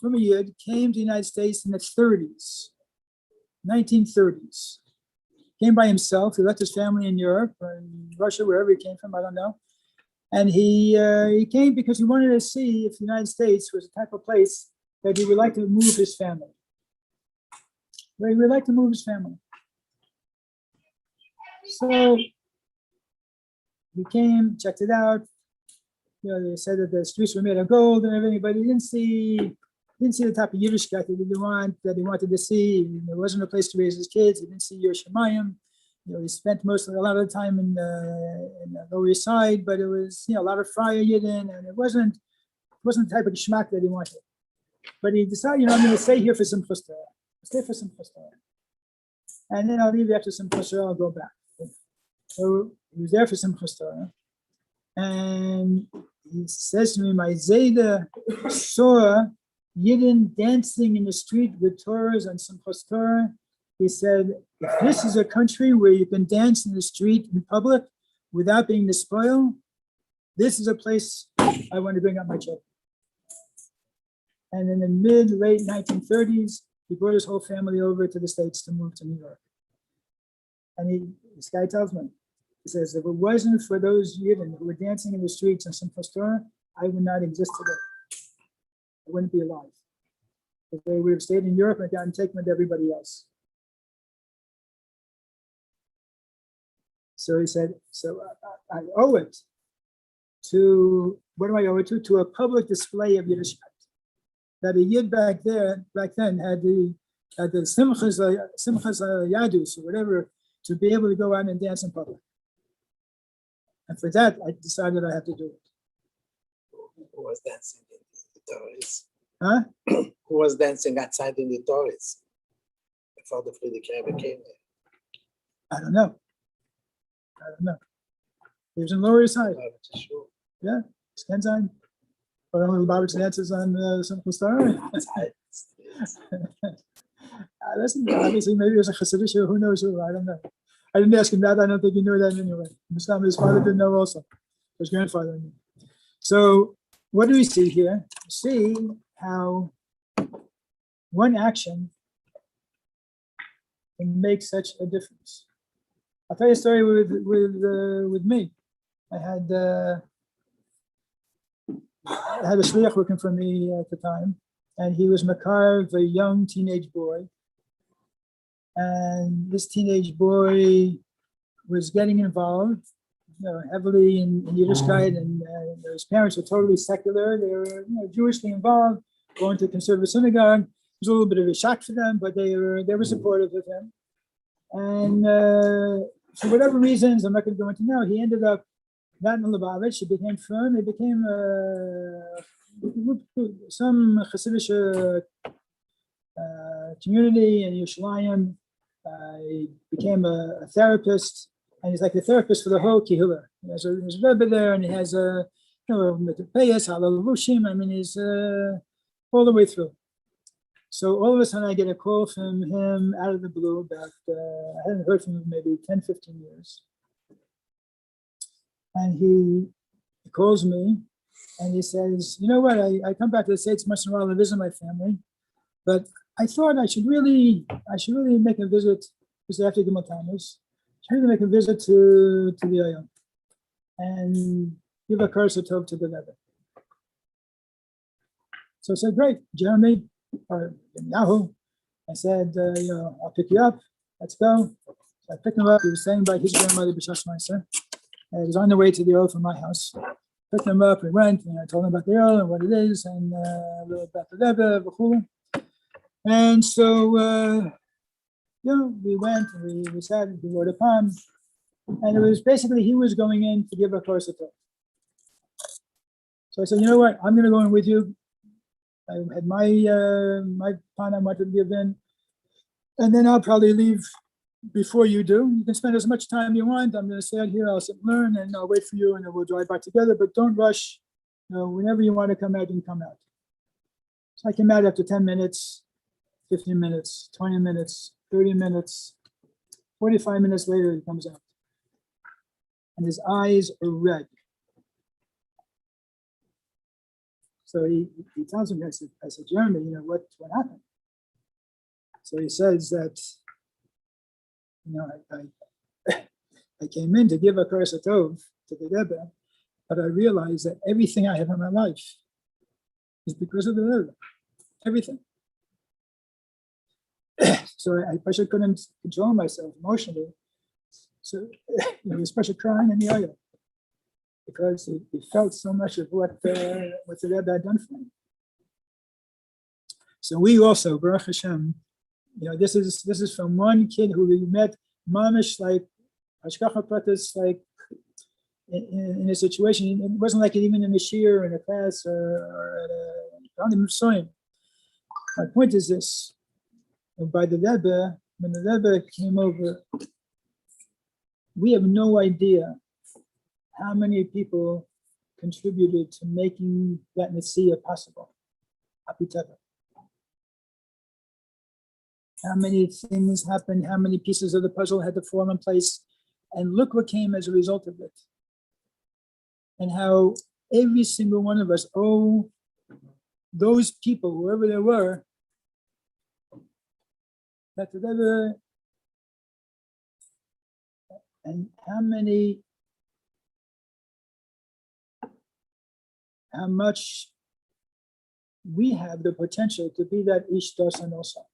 from a Yid, came to the United States in the 1930s. Came by himself. He left his family in Europe or in Russia, wherever he came from, I don't know. And he came because he wanted to see if the United States was the type of place that he would like to move his family. Where he would like to move his family. So he came, checked it out. They said that the streets were made of gold and everything, but he didn't see the type of Yiddishkeit that he wanted to see. There wasn't a place to raise his kids. He didn't see Yerushalayim. He spent a lot of the time in the Lower East Side, but it was a lot of Friar Yidden, and it wasn't the type of geschmack that he wanted. But he decided, I'm going to stay here for some chustah. Stay for some chustah. And then I'll leave after some chustah, I'll go back. So he was there for some chustah. And he says to me, my Zayda saw Yidden dancing in the street with Torahs and Simchas Torah. He said, if this is a country where you can dance in the street in public without being despoiled, this is a place I want to bring up my children. And in the late 1930s, he brought his whole family over to the States to move to New York. And this guy tells me, he says, if it wasn't for those Yidden who were dancing in the streets in Simchas Torah, I would not exist today. I wouldn't be alive. If they would have stayed in Europe and gotten taken with everybody else. So he said, I owe it to, what do I owe it to? To a public display of Yiddishkeit. That a Yid back then had the Simchas Yadus or whatever, to be able to go out and dance in public. And for that, I decided I have to do it. Who was dancing in the Torahs? Huh? Who was dancing outside in the Torahs before the Friedrich Rebbe came there? I don't know. He was in Lower East Side. Sure. Yeah, Skenzine. But only Lubavitch dances on some story. Listen, obviously, maybe it was a Hasidic, who knows who, I don't know. I didn't ask him that. I don't think he knew that anyway. His father didn't know also. His grandfather knew. So what do we see here? We see how one action can make such a difference. I'll tell you a story with me. I had a shliach working for me at the time, and he was makar, a young teenage boy. And this teenage boy was getting involved, heavily in Yiddishkeit, and his parents were totally secular. They were, Jewishly involved, going to a conservative synagogue. It was a little bit of a shock for them, but they were supportive of him. And for whatever reasons, I'm not going to go into now, he ended up not in Lubavitch. He became firm. He became some Hasidic community in Yerushalayim. He became a therapist, and he's like the therapist for the whole Kehillah. He has a Rebbe there, and he has a Metapeyas, Halalushim. I mean, he's all the way through. So all of a sudden, I get a call from him out of the blue about, I hadn't heard from him maybe 10, 15 years. And he calls me and he says, you know what, I come back to the States once in a while to visit my family, but I thought I should really make a visit, because after Gimel Tammuz, I should really make a visit to the Oyon and give a Kar Satov to the Rebbe. So I said, great, Jeremy, or Yahoo. I said, I'll pick you up. Let's go. So I picked him up. He was staying by his grandmother, B'Shas Meiser. He was on the way to the oil from my house. Picked him up. We went. And I told him about the oil and what it is, and a little about the Rebbe, v'chulu. And so, we went and we sat and we wrote a poem. And it was basically he was going in to give a course of Torah. So I said, you know what? I'm going to go in with you. I had my pan I wanted to give in, and then I'll probably leave before you do. You can spend as much time you want. I'm going to stay out here. I'll sit and learn, and I'll wait for you, and then we'll drive back together. But don't rush. Whenever you want to come out, you can come out. So I came out after 10 minutes, 15 minutes, 20 minutes, 30 minutes. 45 minutes later, he comes out, and his eyes are red. So he tells me, I said, Jeremy, what happened? So he says that, I came in to give a Kar Satov to the Rebbe, but I realized that everything I have in my life is because of the Rebbe. Everything. So I especially couldn't control myself emotionally. So he started crying in the oil, because he felt so much of what the Rebbe had done for him. So we also, Baruch Hashem, this is from one kid who we met, mamish, like hashgacha pratis, like in a situation. It wasn't like even in a shiur or in a class or at a Mivsoim. My point is this: by the Rebbe, when the Rebbe came over, we have no idea how many people contributed to making that Nesiya possible. How many things happened, how many pieces of the puzzle had to fall in place, and look what came as a result of it. And how every single one of us owe those people, whoever they were, that the Rebbe, and how much we have the potential to be that Ish Dosan also.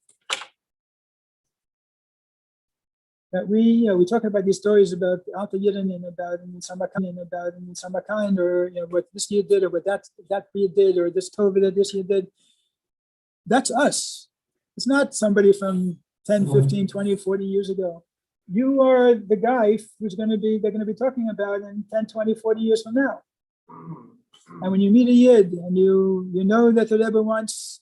That we talk about these stories about Alta Yidden and about Samarkand, or what this year did, or what that year did, or this Tova that this year did. That's us. It's not somebody from 10, 15, 20, 40 years ago. You are the guy they're going to be talking about in 10, 20, 40 years from now. And when you meet a Yid and you know that the Rebbe wants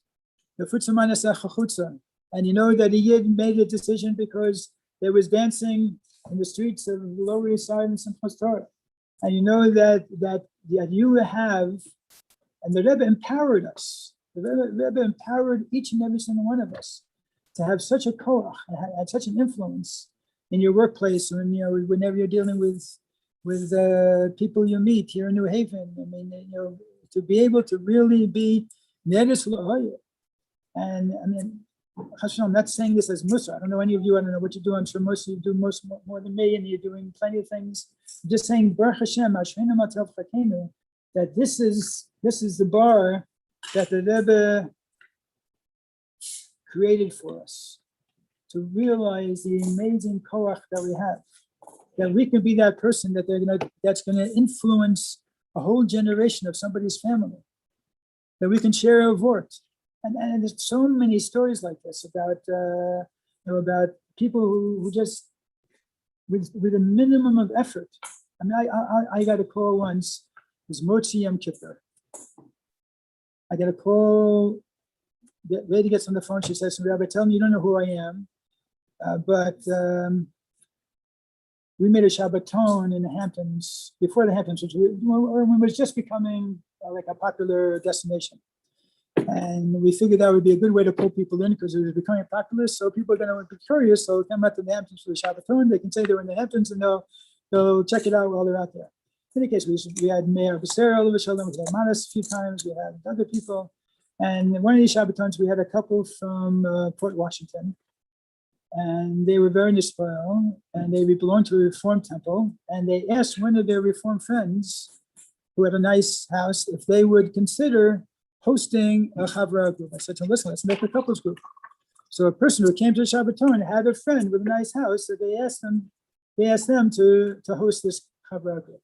the Futzaman Chachutza, and you know that a Yid made a decision because there was dancing in the streets of the Lower East Side in Simchas Torah, and you know that you have, and the Rebbe empowered us. The Rebbe empowered each and every single one of us to have such a koach, had such an influence in your workplace, or whenever you're dealing with people you meet here in New Haven. I mean, to be able to really be nedus l'hoya. And I mean, I'm not saying this as Musa. I don't know any of you. I don't know what you do. I'm sure most of you do more than me, and you're doing plenty of things. I'm just saying, Baruch Hashem, that this is the bar that the Rebbe created for us, to realize the amazing koach that we have, that we can be that person that's going to influence a whole generation of somebody's family, that we can share a vort. And there's so many stories like this about people who just, with a minimum of effort. I mean, I got a call once, it was Motzi Yom Kippur. I get a call, the lady gets on the phone, she says to me, Rabbi, tell me you don't know who I am, but we made a Shabbaton in the Hamptons, before the Hamptons, which was just becoming like a popular destination. And we figured that would be a good way to pull people in because it was becoming popular. So people are going to be curious. So they'll come out to the Hamptons for the Shabbaton. They can say they're in the Hamptons and they'll check it out while they're out there. In any case, we had Mayor Becerra, we had Manas a few times, we had other people. And in one of these Shabbatons, we had a couple from Port Washington. And they were very nispoil, and they belonged to a Reform temple. And they asked one of their Reform friends, who had a nice house, if they would consider hosting a Chavra group. I said to them, listen, let's make a couples group. So a person who came to Shabbaton had a friend with a nice house that they asked them to host this Chavra group.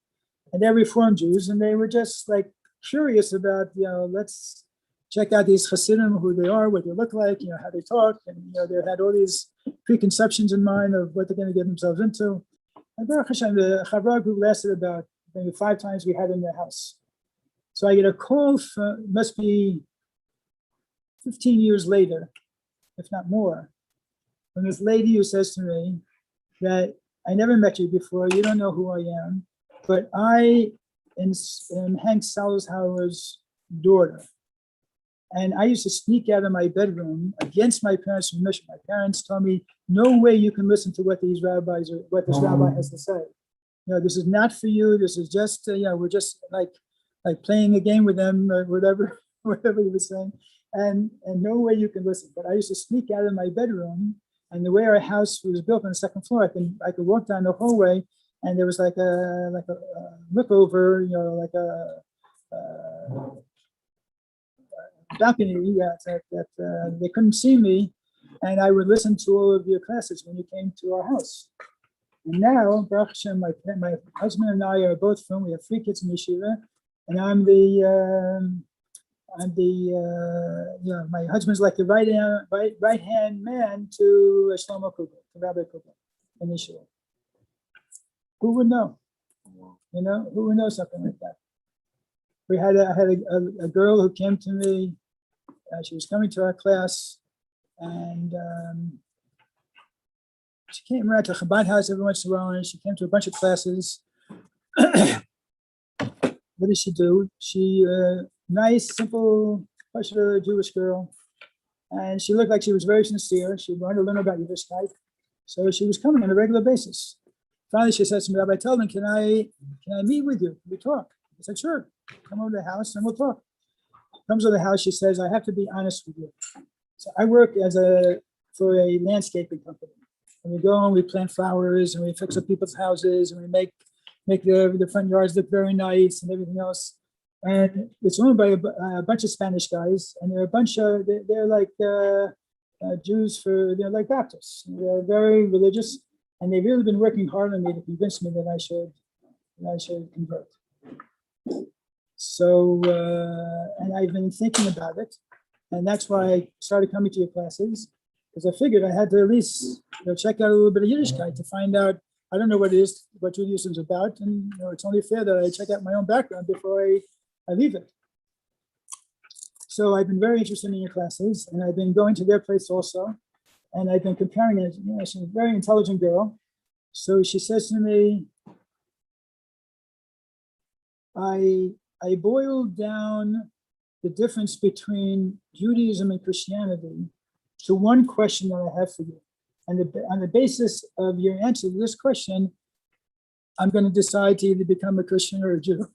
And they're Reform Jews, and they were just like curious about, let's check out these Hasidim, who they are, what they look like, how they talk, and they had all these preconceptions in mind of what they're going to get themselves into. And Baruch Hashem, the Chavra group lasted about maybe 5 times we had in their house. So I get a call from, must be 15 years later, if not more, from this lady who says to me that I never met you before, you don't know who I am, but I am Hank Salzhauer's daughter. And I used to sneak out of my bedroom against my parents' permission. My parents told me, no way you can listen to what these rabbis or what this rabbi has to say. This is not for you. This is just, we're just like playing a game with them, or whatever he was saying. And no way you can listen. But I used to sneak out of my bedroom, and the way our house was built on the second floor, I could walk down the hallway, and there was like a look over, like a balcony that they couldn't see me, and I would listen to all of your classes when you came to our house. And now, Baruch Hashem, my husband and I are both from. We have 3 kids in yeshiva, and my husband's like the right hand man to Shlomo Kugel, to Rabbi Kugel in yeshiva. Who would know? Who would know something like that? I had a girl who came to me. She was coming to our class, and she came around to Chabad house every once in a while, and she came to a bunch of classes. What did she do? She, nice, simple, kosher Jewish girl, and she looked like she was very sincere. She wanted to learn about Yiddishkeit, so she was coming on a regular basis. Finally, she says to me, Rabbi Teldon, can I meet with you? Can we talk? I said, sure. Come over to the house and we'll talk. Comes to the house, she says, I have to be honest with you. So I work for a landscaping company. And we go and we plant flowers and we fix up people's houses and we make the front yards look very nice and everything else. And it's owned by a bunch of Spanish guys, and they're a bunch of, they're like Jews they're like Baptists. They're very religious, and they've really been working hard on me to convince me that I should convert. So, and I've been thinking about it, and that's why I started coming to your classes, because I figured I had to at least check out a little bit of Yiddishkeit to find out. I don't know what Judaism is about, and it's only fair that I check out my own background before I leave it. So I've been very interested in your classes, and I've been going to their place also, and I've been comparing it. She's a very intelligent girl. So she says to me, I boiled down the difference between Judaism and Christianity to one question that I have for you. And on the basis of your answer to this question, I'm going to decide to either become a Christian or a Jew.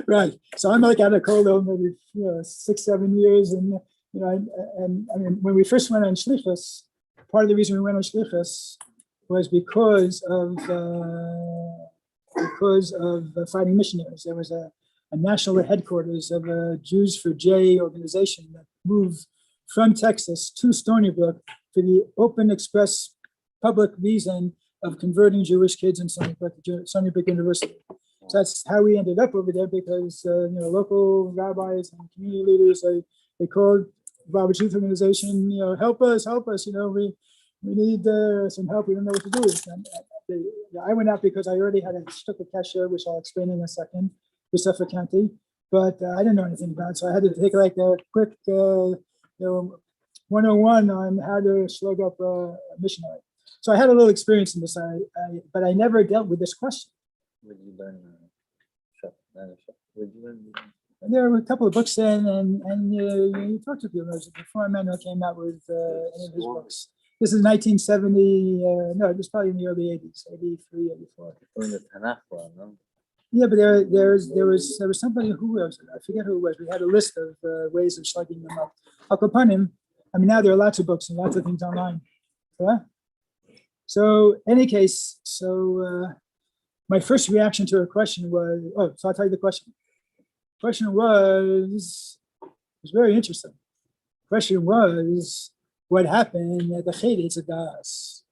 Right. So I'm like out of Kolo maybe 6-7 years, and I mean, when we first went on shlichus, part of the reason we went on shlichus was because of fighting missionaries. There was a national headquarters of a Jews for J organization that moved from Texas to Stony Brook for the open express public reason of converting Jewish kids in Stony Brook University. So that's how we ended up over there, because local rabbis and community leaders, they called Rabbi Tuvia organization, help us, we need some help. We don't know what to do. And I went out because I already had a shliach kasher, which I'll explain in a second, with Suffolk County, but I didn't know anything about it. So I had to take like a quick 101 on how to slug up a missionary. So I had a little experience in this, but I never dealt with this question. Would you learn? Would you learn? And there were a couple of books in, and you talk to people. There's before Emmanuel came out with any of his books. This is 1970. No, it was probably in the early 80s, 83, 84. In the Tanakh one, no? Yeah, but there was somebody who was, I forget who it was. We had a list of ways of slugging them up. Akapanim. I mean, now there are lots of books and lots of things online. Yeah? So, any case, my first reaction to her question was, so I'll tell you the question. Question was very interesting. Question was, what happened at the Chedetz Adas?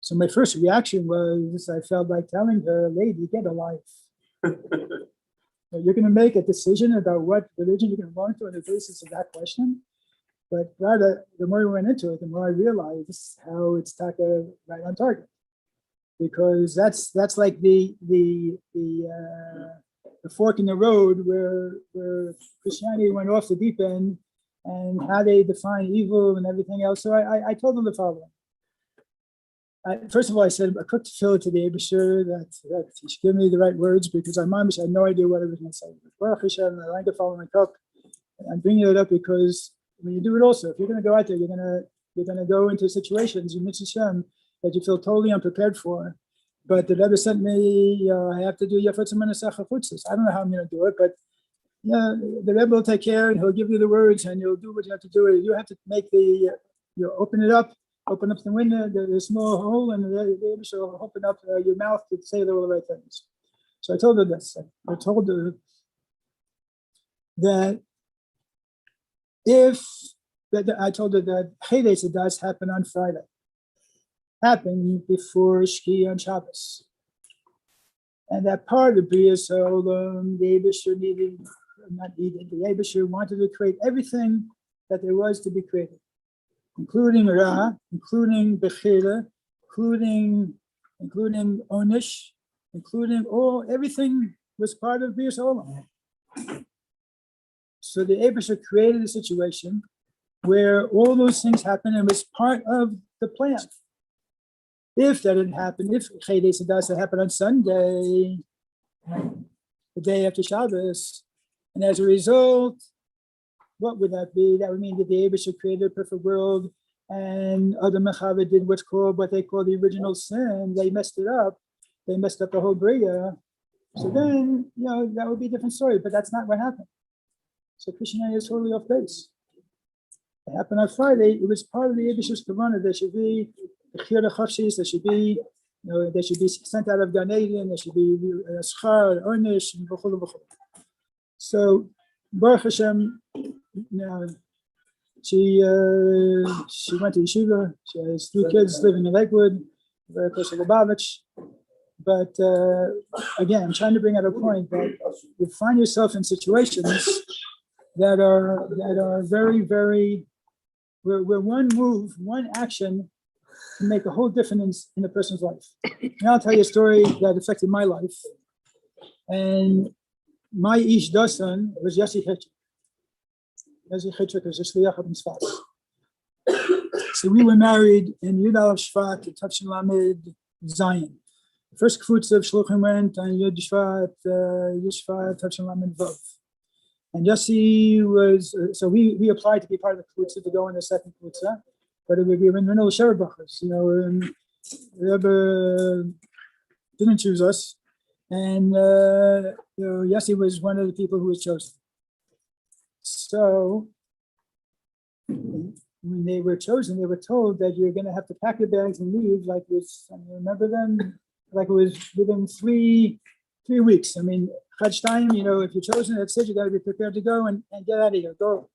So my first reaction was, I felt like telling her, lady, get a life. You're going to make a decision about what religion you're going to belong to on the basis of that question. But rather, the more we went into it, the more I realized how it's right on target. Because that's like the fork in the road where Christianity went off the deep end and how they define evil and everything else. So I told them the following. First of all, I said a quick tefillah to the Eibusher that he should give me the right words because I had no idea what I was going to say. Baruch Hashem, I like to follow my cup. I'm bringing it up because when you do it also, if you're going to go out there, you're going to go into situations in Hashem that you feel totally unprepared for. But the Rebbe sent me, I have to do Yafutzim Menasach HaChutzos. I don't know how I'm going to do it, but the Rebbe will take care and he'll give you the words and you'll do what you have to do. You have to make open up the window, the small hole, and the Rebbe will open up your mouth to say all the right things. So I told her this. I told her that I told her that Chedetz Adas happened on Friday. Happened before Shki on Shabbos. And that part of B'riyas Olam, the Eibusher the Eibusher wanted to create everything that there was to be created, including Ra, including Bechira, including Onish, including everything was part of B'riyas Olam. So the Eibusher created a situation where all those things happened and was part of the plan. If that didn't happen, if Chedetz Adas had happened on Sunday, the day after Shabbos, and as a result, what would that be? That would mean that the Eibusher created a perfect world, and Adam and Chava did what they call the original sin. They messed it up. They messed up the whole Bria. So then, that would be a different story. But that's not what happened. So Christianity is totally off base. It happened on Friday. It was part of the Eibusher's Kavanah. There should be there should be, they should be sent out of Gan Eden. There should be schar, ornish, and b'chol. So Baruch Hashem, she went to yeshiva. She has 3 kids living in Lakewood, very close to Lubavitch. But again, I'm trying to bring out a point that you find yourself in situations that are very, very, where one move, one action can make a whole difference in a person's life. Now I'll tell you a story that affected my life. And my Ish Dasan was Yossi Chitrik. Yossi Chitrik was a shliach in Sfas. So we were married in Yud Aleph Shvat to Tavshin Lamed Zion. The first kfutz of Shluchim went on Yud Shvat, Tavshin Lamed Vav. And Yossi was, so we applied to be part of the kfutz to go in the second kfutz. But we were in the middle of Sherbachas, the Rebbe didn't choose us, and Yossi was one of the people who was chosen. So when they were chosen, they were told that you're going to have to pack your bags and leave. Like it was, remember then, like it was within three weeks. I mean, Chad Stein, if you're chosen, that's it. You got to be prepared to go and get out of here. Go.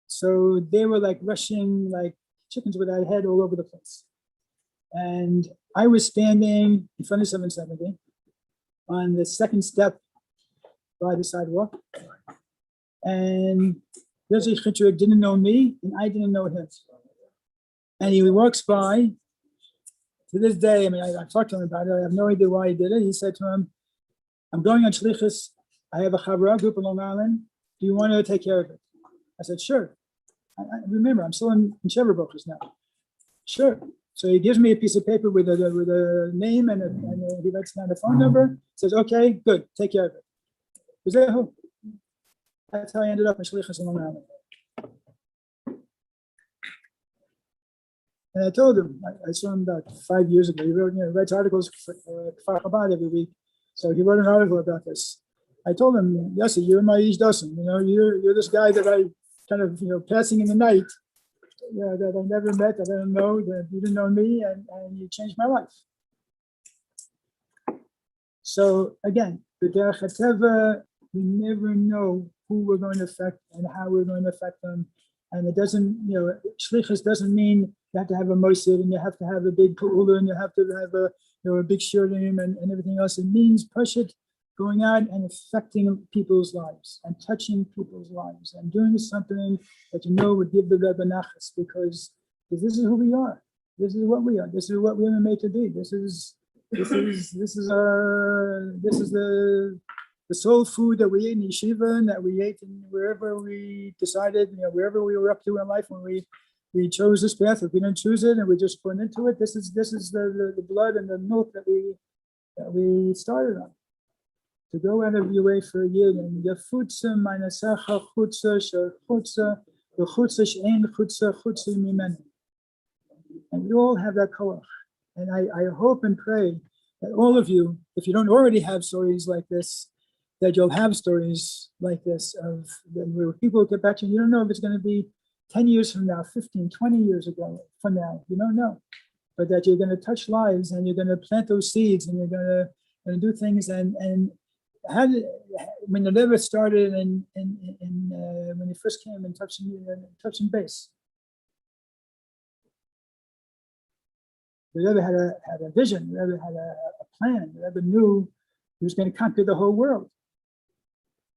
So they were like rushing like chickens without a head all over the place. And I was standing in front of 770 on the second step by the sidewalk. And Yossi Chitrik didn't know me and I didn't know him. And he walks by. To this day, I mean, I've talked to him about it. I have no idea why he did it. He said to him, I'm going on shlichus. I have a chavra group in Long Island. Do you want to take care of it? I said, sure. I remember, I'm still in Shever Brokers now. Sure. So he gives me a piece of paper with a name and he writes down the phone number. Says, okay, good, take care of it. That's how I ended up in shlichus in Long Island. And I told him, I saw him about 5 years ago. He writes articles for Kfar Chabad every week. So he wrote an article about this. I told him, Yossi, you're my Ish Dosen. You're this guy that I kind of, passing in the night, that I never met, that I don't know, that you didn't know me, and you changed my life. So again, the Derech HaTeva, we never know who we're going to affect and how we're going to affect them. And it doesn't, shlichus doesn't mean you have to have a mosid and you have to have a big pu'ula and you have to have a big shirim and everything else. It means push it, going out and affecting people's lives and touching people's lives and doing something that would give the Rebbe nachas, because this is who we are. This is what we are. This is what we were made to be. This is the soul food that we ate in yeshiva and that we ate in wherever we decided, wherever we were up to in life when we chose this path. If we didn't choose it and we just went into it, this is the blood and the milk that we started on. To go out of your way for a year and yafutza manasacha chutza shechutza v'chutza she'ein chutza chutza mimenu. And we all have that koach. And I hope and pray that all of you, if you don't already have stories like this, that you'll have stories like this of where people get back to you. You don't know if it's going to be 10 years from now, 15, 20 years ago from now. You don't know. But that you're going to touch lives and you're going to plant those seeds and you're going to do things. And when the Rebbe started when he first came and touching base, the Rebbe had a vision. The Rebbe had a plan. The Rebbe knew he was going to conquer the whole world.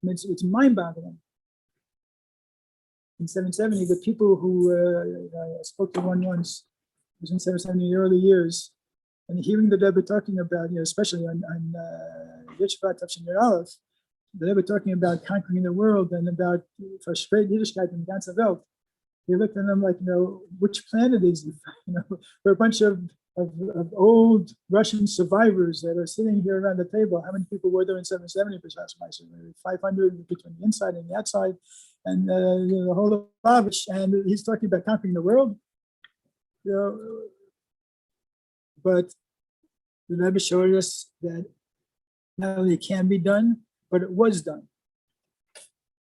It's mind-boggling. In 770, the people who I spoke to one once, it was in 770, the early years, and hearing the Rebbe talking about, especially on Yitzhak Tafshin Yer Aleph, the Rebbe talking about conquering the world and about Verspreid Yiddishkeit in the ganze Welt. He looked at them like, which planet is it? We're a bunch of old Russian survivors that are sitting here around the table. How many people were there in 770? Perhaps 500 between the inside and the outside, and the whole Lubavitch. And he's talking about conquering the world. But the Rebbe showed us that not only it can be done, but it was done.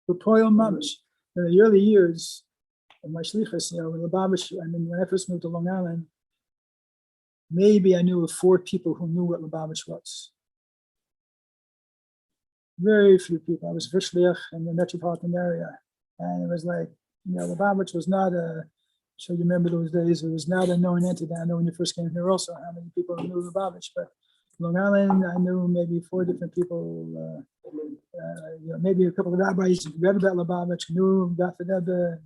For Poyal Mamish, in the early years of my shlichus, when Lubavitch, when I first moved to Long Island, maybe I knew of 4 people who knew what Lubavitch was. Very few people. I was a shliach in the metropolitan area. And it was like, Lubavitch was not I'm sure you remember those days, it was not a known entity. I know when you first came here also, how many people knew Lubavitch, but Long Island, I knew maybe 4 different people, maybe a couple of rabbis read about Lubavitch, knew about the Rebbe,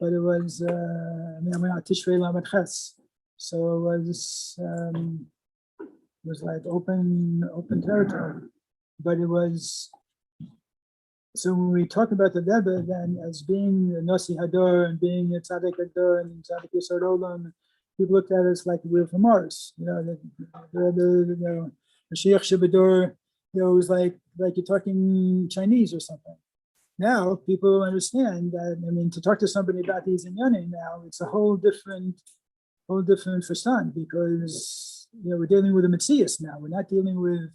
but it was, we're not Tishrei Lamed Ches. So it was like open territory, but it was. So when we talk about the Rebbe, then as being a Nasi Hador and being a Tzaddik Hador and Tzaddik Yisod Olam, people looked at us like we're from Mars. The Mashiach Shebador, it was like you're talking Chinese or something. Now people understand that. To talk to somebody about these inyanim now, it's a whole different verstand, because we're dealing with a Metzias now. We're not dealing with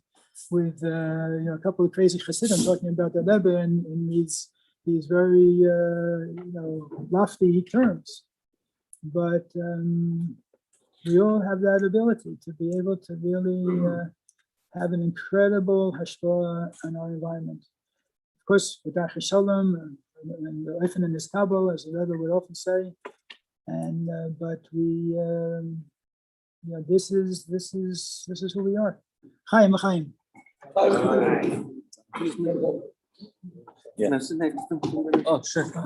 a couple of crazy Hasidim talking about the Rebbe in these very lofty terms. But we all have that ability to be able to really have an incredible hashpah on our environment. Of course, with Darchei Shalom and the Eifen and Niskabel, as the Rebbe would often say. And but we, this is who we are. Chaim, Chaim. Yeah. That's the next two. Oh, sure. How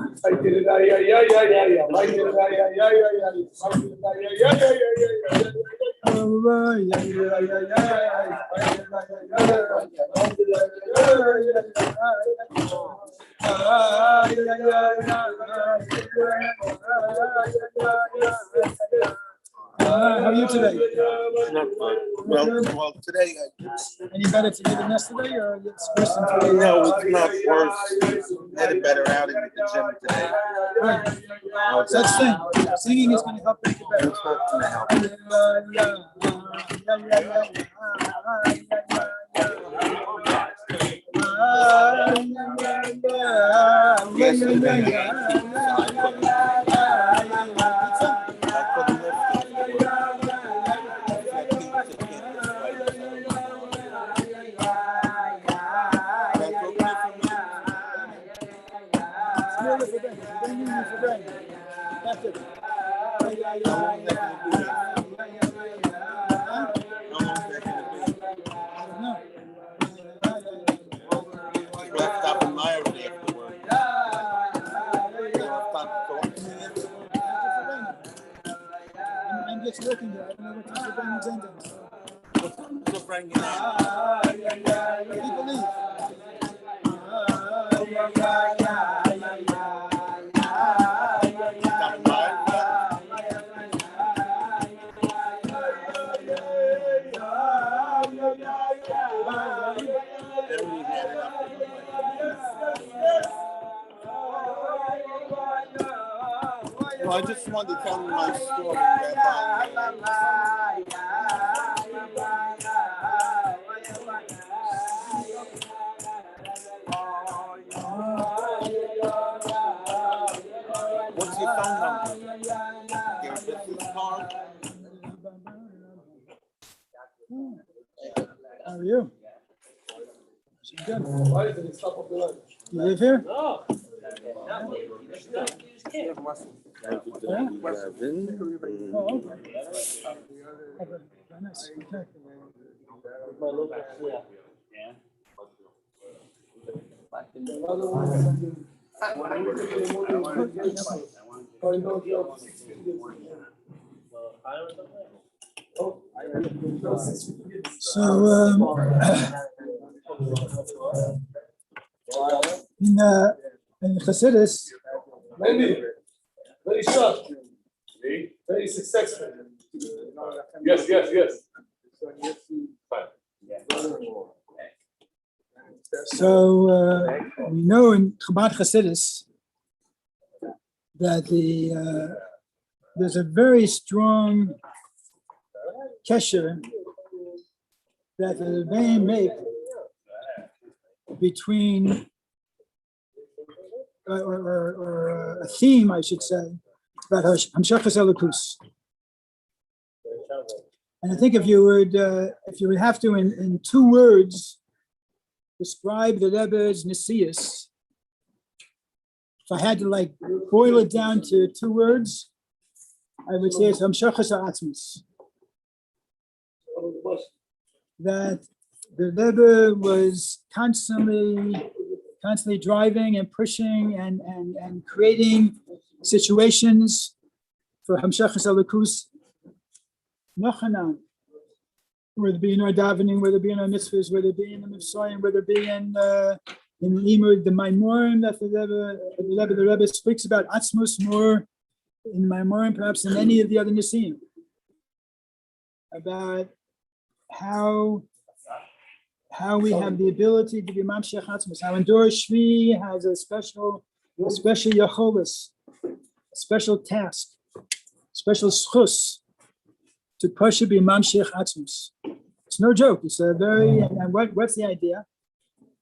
are you today? Not good. Well, today, Any better today than yesterday, or it's worse than today? no, it's not worse. Had it better out in the gym today. Right. Now it's Let's sing. Singing is going to help make it better. It's not gonna help. I couldn't lift it. That's okay for me. That's it. How long is that gonna be? How long is that gonna be? We'll stop in my already afterward. You'll stop talking to me. I'm just looking there. I don't know what time the band is ending. What time is the bringing out? People leave. Stop by? Then we had enough. No, I just wanted to tell you my story, Rabbi. What's your phone number? Your business card? How are you? Good. You live here? Oh, okay. Very nice. Okay. So, in Chassidus, Maybe very short, very successful. Yes. Fine. so we know in Chabad Chassidus that there's a very strong kesher that the Rebbe make between, or a theme, I should say, about Hamshachas Elokus. And I think if you would have to, in 2 words, describe the Rebbe's Nesius, if I had to boil it down to 2 words, I would say it's Hamshachas Ha'atzmus. That the Rebbe was constantly driving and pushing and creating situations for Hamshachas Elokus Nochanan, whether it be in our davening, whether it be in our mitzvahs, whether it be in the Mitzrayim, whether it be in Limud, the Maimorim that the Rebbe speaks about Atzmus more in the Maimorim perhaps than any of the other Nisim, about how we have the ability to be Mamshech Atzmus, how Endor Shvi has a special Yacholis, a special task, special schus to push it be Mamshech Atzmus. It's no joke. It's a very, and what's the idea?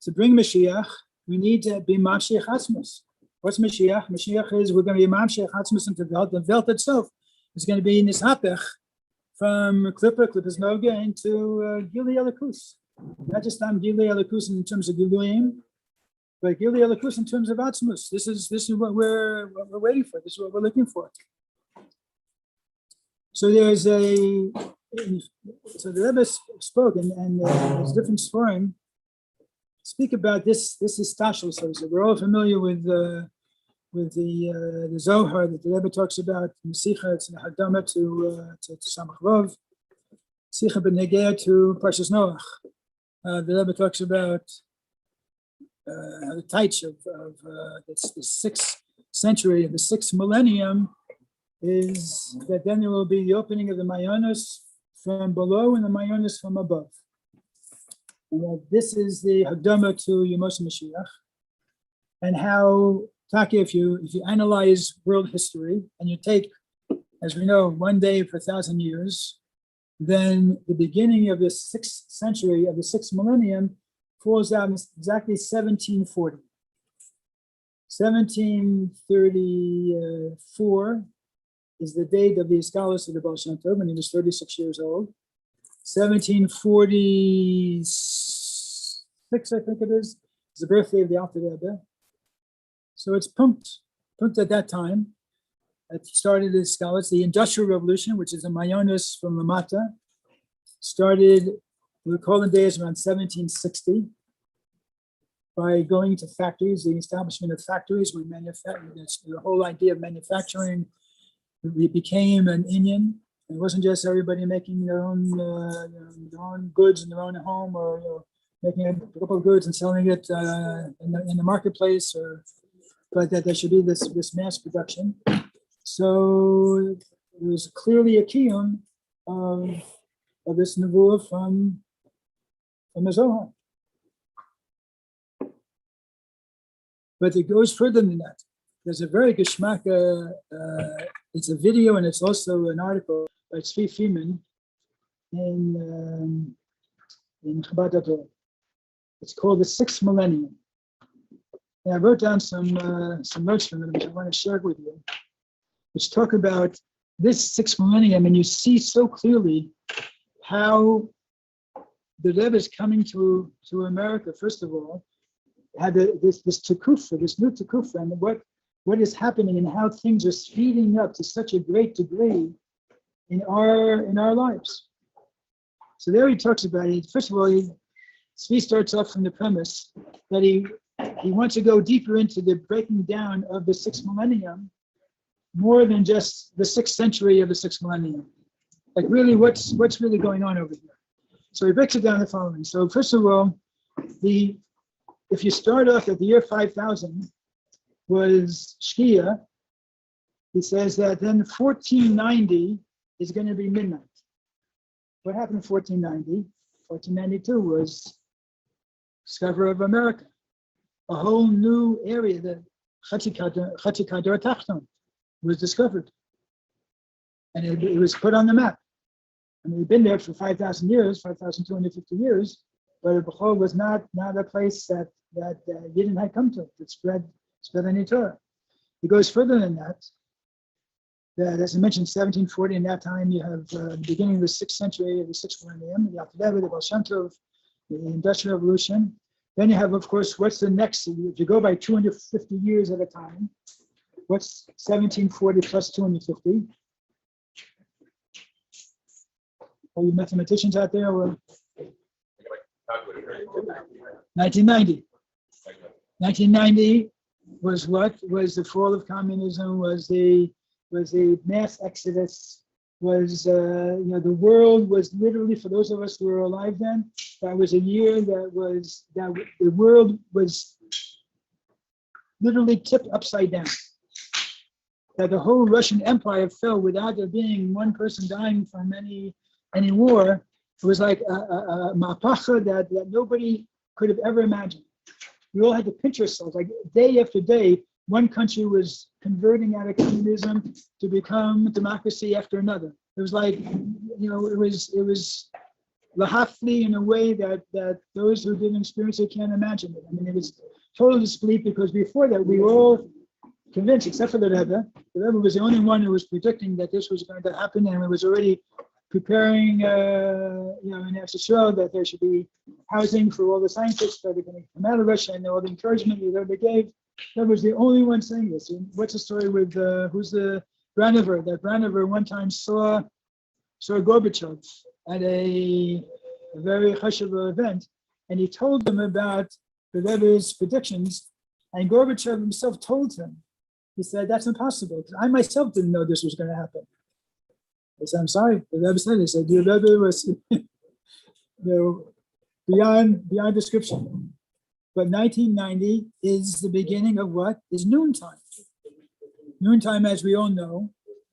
To bring Mashiach, we need to be Mamshech Atzmus. What's Mashiach? Mashiach is we're going to be Mamshech Atzmus into the Welt. The Welt itself is going to be in this Hapech from Klippas Noga into Gili Elikus. Not just on Gili Elikus in terms of Giluim, but Gili Elikus in terms of Atzmus. This is what we're waiting for. This is what we're looking for. So there's so the Rebbe spoke, and there's different sforim speak about this. This is Tashel. So we're all familiar with the Zohar that the Rebbe talks about. Mesicha, it's an Hagdama to Samach Vov. Sicha B'Negea to Parshas Noach. The Rebbe talks about the Taich of the 6th century, the 6th millennium, is that then there will be the opening of the Mayonis from below and the Mayonis from above. And that this is the Hagdama to Yemos Mashiach. And how, Taki, if you analyze world history and you take, as we know, one day for 1,000 years, then the beginning of the 6th century of the 6th millennium falls out in exactly 1740. 1734 is the date of the Escalos of the Baal Shem Tov when he was 36 years old. 1746, I think it is the birthday of the Alter Rebbe. So it's pumped at that time. It started as scholars. The Industrial Revolution, which is a Mayonis from Lamata, started, we call the days around 1760, by going to factories, the establishment of factories, when the whole idea of manufacturing, we became an Indian. It wasn't just everybody making their own goods in their own home, or making a couple of goods and selling it in the marketplace, but that there should be this mass production. So it was clearly a kiyum of this nevuah from the Zohar. But it goes further than that. There's a very geschmack, it's a video and it's also an article by Tzvi Feeman in Chabad.org. It's called The 6th Millennium. And I wrote down some notes from it, which I want to share with you, which talk about this 6th millennium, and you see so clearly how the Rebbe is coming to America, first of all, had this tekufa, this new tekufa, and what is happening and how things are speeding up to such a great degree in our lives. So there he talks about it. First of all, Tzvi starts off from the premise that he wants to go deeper into the breaking down of the 6th millennium, more than just the 6th century of the 6th millennium. Like really, what's really going on over here? So he breaks it down the following. So first of all, if you start off at the year 5000 was Shkia, he says that then 1490 is going to be midnight. What happened in 1490? 1492 was discovery of America, a whole new area, the Chatzikador Tachton, was discovered, and it was put on the map. I mean, we've been there for 5,000 years, 5,250 years, but Bechol was not a place that Yidden had come to. It spread any Torah. It goes further than that. That, as I mentioned, 1740, in that time you have the beginning of the 6th century of the 6th millennium, the Alter Rebbe, the Baal Shem Tov, the Industrial Revolution. Then you have, of course, what's the next? If you go by 250 years at a time, what's 1740 plus 250? Are you mathematicians out there? Or 1990. 1990 was what? Was the fall of communism? Was the mass exodus? Was the world was literally, for those of us who were alive then, that was a year that the world was literally tipped upside down. That the whole Russian Empire fell without there being one person dying from any war. It was like a mapacha that nobody could have ever imagined. We all had to pinch ourselves, like day after day, one country was converting out of communism to become democracy after another. It was like, it was lahafli in a way that those who didn't experience it can't imagine it. I mean, it was total disbelief, because before that we were all convinced, except for the Rebbe. The Rebbe was the only one who was predicting that this was going to happen, and it was already preparing, in Eretz Yisrael, that there should be housing for all the scientists that are going to come out of Russia, and all the encouragement the Rebbe gave. That was the only one saying this. And what's the story with who's the Branover? That Branover one time saw Gorbachev at a very chashuv event, and he told them about the Rebbe's predictions, and Gorbachev himself told him, he said, that's impossible, because I myself didn't know this was going to happen. I said, I'm sorry, the Rebbe said, he said, the Rebbe was beyond description. But 1990 is the beginning of what is noontime. Noontime, as we all know,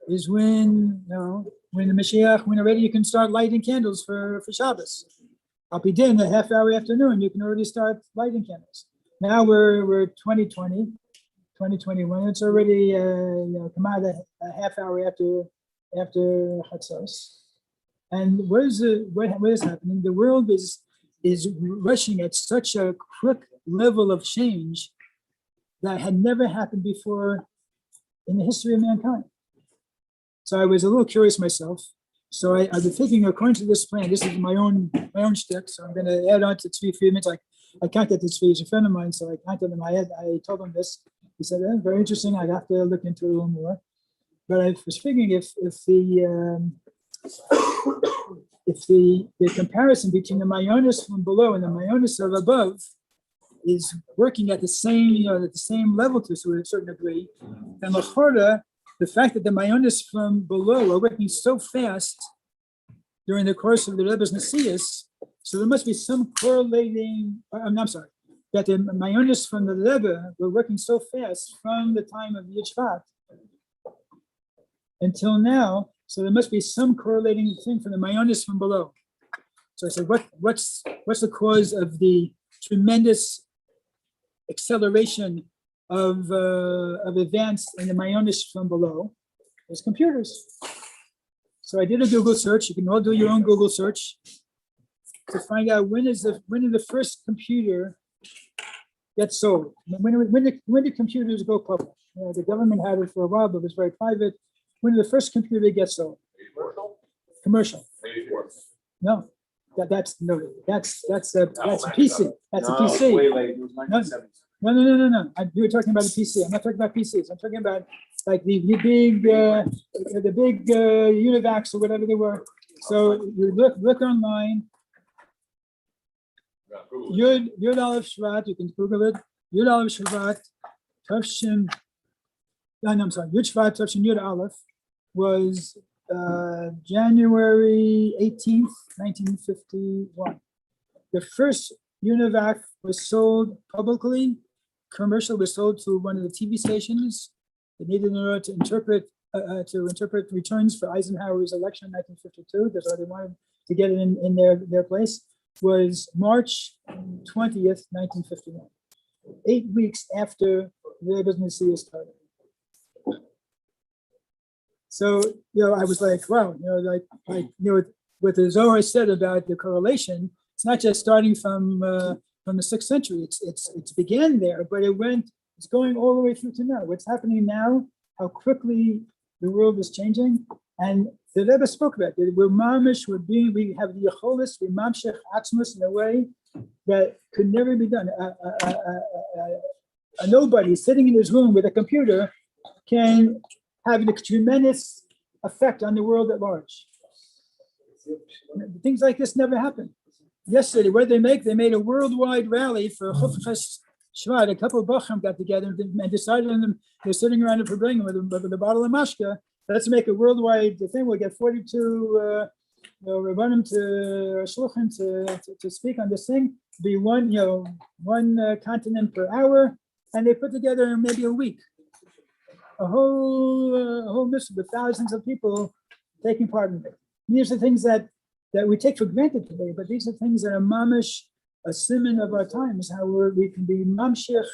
is when the Mashiach, when already you can start lighting candles for Shabbos. Up in a half hour afternoon, you can already start lighting candles. Now we're 2021. It's already come out a half hour after Chatzos. And what is happening? The world is rushing at such a quick level of change that had never happened before in the history of mankind. So I was a little curious myself. So I've been thinking, according to this plan, this is my own shtick. So I'm going to add on to Tzvi Friedman's. I contacted Tzvi, he's a friend of mine. So I contacted him. I told him this. He said, very interesting. I'd have to look into it a little more. But I was figuring if the comparison between the mayonis from below and the mayonis of above is working at the same level to a certain degree, then l'chora, the fact that the mayonis from below are working so fast during the course of the Rebbe's Nesius, so there must be some correlating. I'm sorry, that the mayonis from the Rebbe were working so fast from the time of Yitzchak until now. So there must be some correlating thing from the mayonis from below. So I said, what's the cause of the tremendous acceleration of advance in the mayonis from below? It's computers. So I did a Google search. You can all do your own Google search to find out when did the first computer get sold? When did computers go public? The government had it for a while, but it was very private. When did the first computer get sold? Commercial. No, that's a PC. That's a PC. Way late. It was 1970s. No. You were talking about a PC. I'm not talking about PCs. I'm talking about like the big Univacs or whatever they were. So you look online. Yud Aleph Shvat. You can Google it. Yud Aleph Shvat. Tavshin. I'm sorry. Yud Shvat Tavshin Yud Aleph was January 18th, 1951. The first Univac was sold publicly. Commercial was sold to one of the TV stations. They needed in order to interpret returns for Eisenhower's election in 1952. That's why they wanted to get it in their place. Was March 20th, 1951. 8 weeks after the Rebbe's Nesius started. So, I was like, wow, what the Zohar said about the correlation, it's not just starting from the 6th century. It's began there, but it's going all the way through to now. What's happening now, how quickly the world is changing. And the Rebbe spoke about it. We have the Yecholis, we mamshech atzmus in a way that could never be done. A nobody sitting in his room with a computer can have a tremendous effect on the world at large. Things like this never happen. Yesterday, what did they make? They made a worldwide rally for Chufchas Shvat. A couple of Bacham got together and decided on them. They're sitting around the pavilion with a bottle of mashka. Let's make a worldwide thing. We'll get 42 Rabbanim to shluchim to speak on this thing. Be one continent per hour, and they put together maybe a week. A whole mission with thousands of people taking part in it. These are things that we take for granted today, but these are things that are mamish, a siman of our times, how we can be mamshich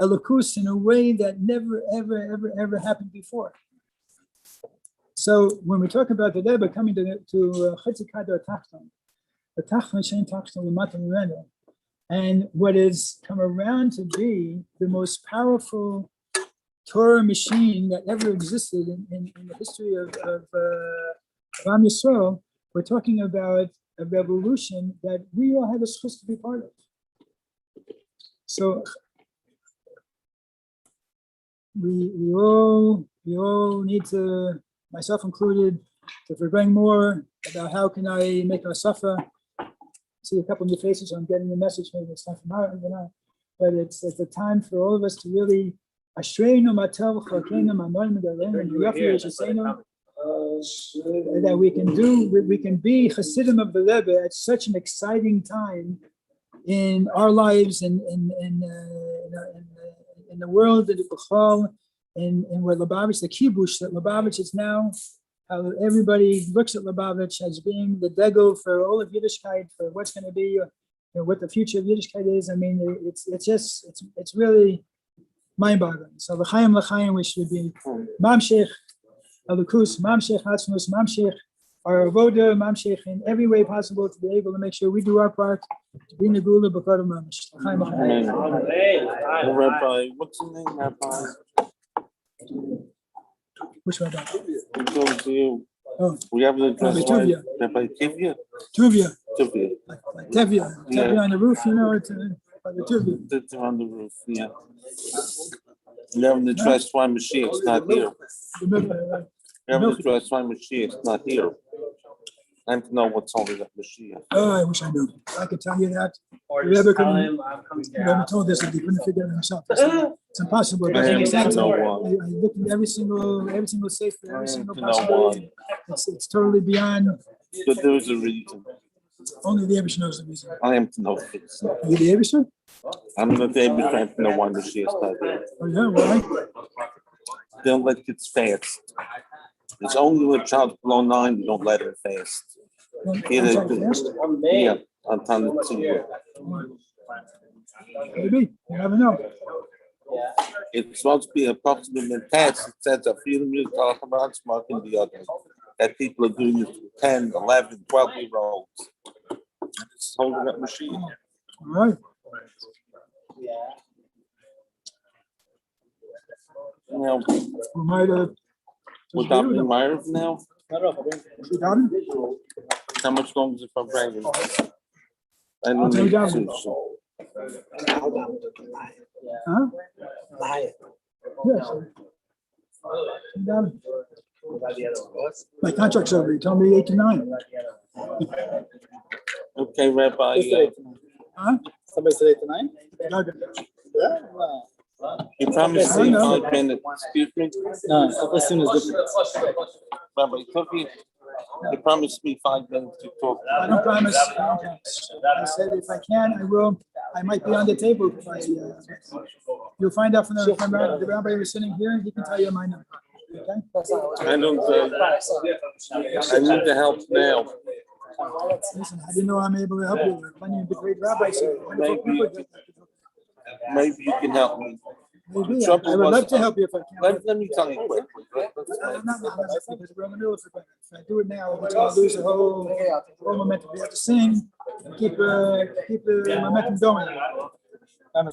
elokus in a way that never, ever happened before. So when we talk about the Rebbe coming to Chetzikado Tachton, the Tachton Shein Tachton L'mata Mimenu, and what has come around to be the most powerful Torah machine that ever existed in the history of Am Yisrael, we're talking about a revolution that we all have a chus to be part of. So we all need to, myself included, if we're going more about how can I make our safa. See a couple of new faces, so I'm getting the message. Maybe it's time for now. but it's a time for all of us to really Ashreinu matel chakenu manoim galenu yofi yeshasenu, that we can be Hasidim of the Rebbe at such an exciting time in our lives and in the world of the Bechal, and where Lubavitch, the kibush, that Lubavitch is now, how everybody looks at Lubavitch as being the degel for all of Yiddishkeit, for what's going to be, what the future of Yiddishkeit is. I mean, it's really mind-boggling. So l'chaim, we should be mamshech alukus, mamshech hatznos, mamshech our avoda, mamshech in every way possible to be able to make sure we do our part to bring the gula b'kar mamish. L'chaim, l'chaim. Rabbi, what's the name, Rabbi? Which rabbi? I'm going to you. Oh, We have the Rabbi Tuvia. Rabbi Tuvia. Tuvia, Tuvia. like Tevya on the roof, it's by the Tuvia. It's on the roof, yeah. You have the dress why Mashiach's not here. You have the dress why Mashiach's not here. And to know what's over that Mashiach. Oh, I wish I knew. I could tell you that. Or Rebbe just tell couldn't- him I'm coming Rebbe told us that he couldn't figure it himself. It's impossible. It doesn't make sense. I looked at every single safe, every single possibility. It's totally beyond. But there is a reason. Only the Rebbe knows the reason. I am to know this. Are you the Rebbe? I'm not able to know why Mashiach's not here. Oh yeah, why? They don't let kids fast. It's only when a child below 9 you don't let him fast. Here they do. Yeah, on time to Maybe you never know. It's supposed to be approximately test. It says a few minutes talk about smoking the other. That people are doing it to 10, 11, 12-year-olds. It's holding that machine. All right. Now, We might have. we're down in Myers now. We got him? How much longer is it for Brandon? I I'll don't tell you need down. to. Huh? Lion. Yes. We got him. My contract's over. He told me 8 to 9. Okay, Rabbi. Huh? Somebody said 8 to 9? Okay. Yeah. Wow. You promised me 5 minutes. Excuse me? No, as soon as different. Rabbi Tuvia, you promised me 5 minutes to talk. I don't promise. I said if I can, I will. I might be on the table. You'll find out from the rabbi who was sitting here. He can tell you my number. Okay? I don't. I need the help now. Listen, I didn't know I'm able to help you. There are plenty of great rabbis. Wonderful people. Maybe you can help me. Maybe. I would love to help you if I can. Let me tell you quickly. Because we're in the middle of it. If I do it now, we're going to lose the whole momentum. We have to sing, keep the momentum going. I've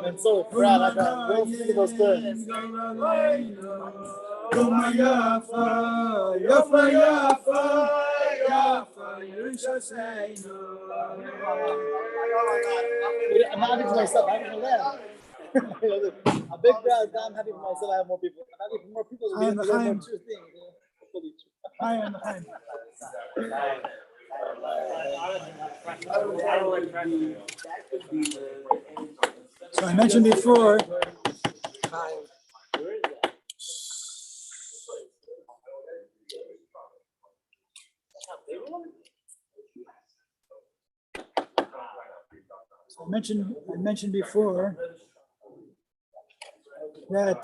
been so proud. I got those things. Yoma yafa, yafa, yafa, yafa, Yerushalayim. I'm not happy for myself. I'm happy for them. A big crowd. I'm happy for myself. I have more people. I'm happy for more people. So we I have am to the learn more Chaim. true things. Fully true. I am the Chaim. So I mentioned before. I mentioned before that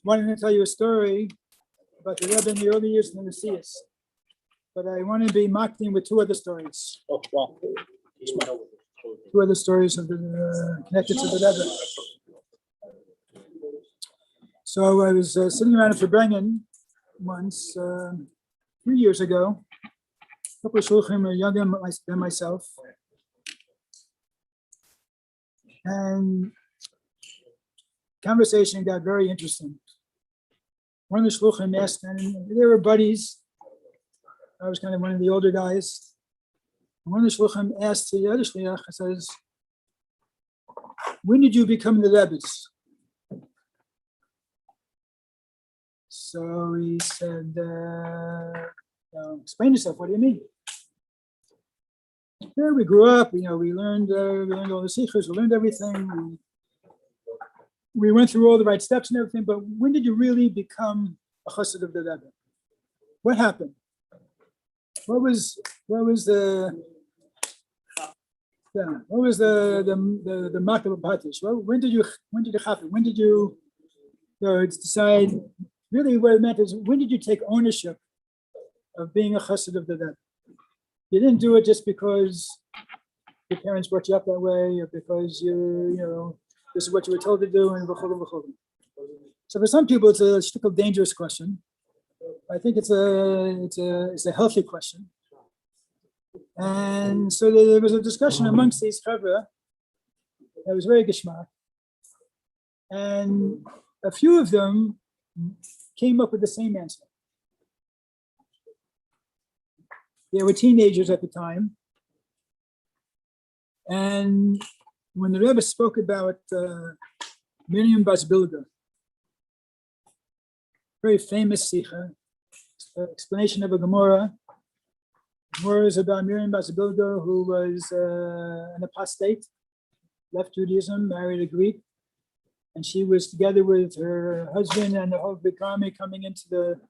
wanted to tell you a story about the Rebbe in the early years of the Messias, but I want to be mocking with two other stories. Oh, wow. Two other stories of the connected to the Rebbe. So I was sitting around at Farbrengen once a few years ago. A couple of shluchim are younger than myself. And conversation got very interesting. One of the shluchim asked, and they were buddies. I was kind of one of the older guys. And one of the shluchim asked the other shliach, says, "When did you become the Rebbe's?" So he said, "Explain yourself. What do you mean?" Yeah, we grew up. We learned all the sichos. We learned everything. We went through all the right steps and everything. But when did you really become a chassid of the Rebbe? What happened? What was the makal batish? When did it happen? When did you decide? Really, what it meant is, when did you take ownership of being a chassid of the Rebbe? You didn't do it just because your parents brought you up that way, or because this is what you were told to do, and v'chol v'chol. So for some people, it's a still dangerous question. I think it's a healthy question. And so there was a discussion amongst these chavra that was very geschmack, and a few of them came up with the same answer. They were teenagers at the time. And when the Rebbe spoke about Miriam Bas Bilga, very famous sikha, explanation of a Gemara. Gemara is about Miriam Bas Bilga, who was an apostate, left Judaism, married a Greek, and she was together with her husband and the whole big army coming into the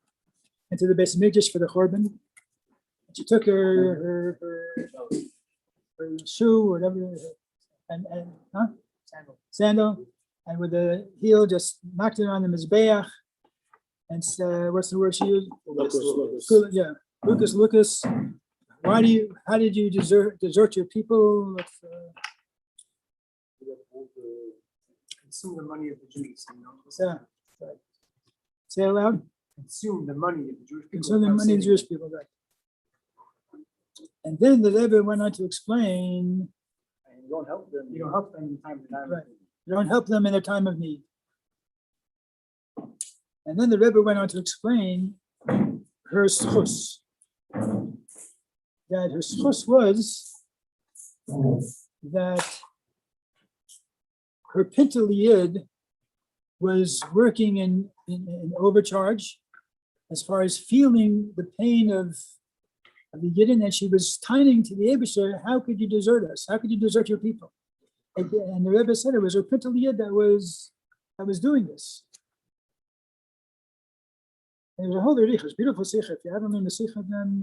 Beis Mikdash for the Chorban. She took her shoe or whatever, and sandal, and with the heel just knocked it on the mizbeach, and what's the word she used? Lucas. How did you desert your people? Consume the money of the Jews. Yeah, right. Say it loud. Consume the money of the Jewish people. Consume the money of the Jewish people, right. And then the Rebbe went on to explain, And you don't help them. You don't help them in time to time. right, you don't help them in their time of need. And then the Rebbe went on to explain her schus, that her schus was that her pintal yid was working in overcharge as far as feeling the pain of the Yidden, and she was tying to the Eibusher, how could you desert us? How could you desert your people? And the Rebbe said it was her pintal Yid that was doing this. And it was a whole Rich, beautiful sikha. If you haven't learned the sikha, then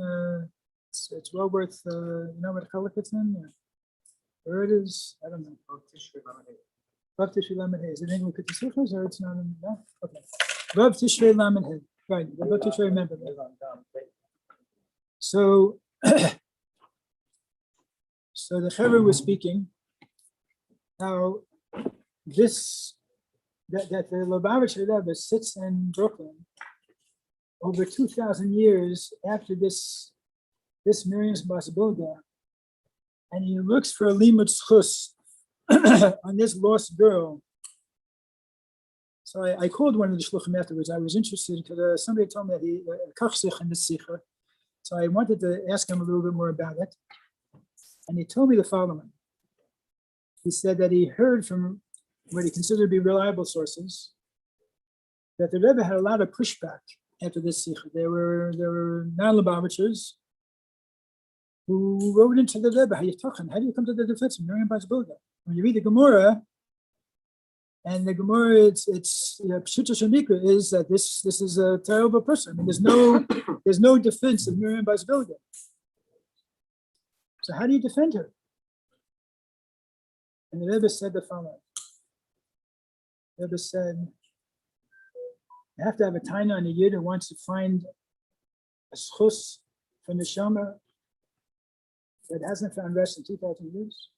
it's well worth, you know what chalak it's in? Where it is, I don't know. Vav Tishrei Lamed Hey. Is it in English with the sikhas, or it's not in, no? Okay. Vav Tishrei Lamed Hey. Right, the Vav Tishrei, remember that. So, so the Rebbe was speaking how that the Lubavitcher Rebbe sits in Brooklyn over 2,000 years after this Miriam's Bas Bilga, and he looks for a limud schus on this lost girl. So I called one of the shluchim afterwards. I was interested because somebody told me that he kachsich in the sikha. So I wanted to ask him a little bit more about it. And he told me the following. He said that he heard from what he considered to be reliable sources that the Rebbe had a lot of pushback after this sikha. There were non-Lubavitchers who wrote into the Rebbe, how do you come to the defense of Miriam Bas Bilga? When you read the Gemara, and the Gemara, it's Pshuta Shemikra is that this is a terrible person. I mean, there's no defense of Miriam Bas Bilga. So how do you defend her? And the Rebbe said the following. The Rebbe said, you have to have a taina on a yid who wants to find a schus for neshama that hasn't found rest in 2,000 years.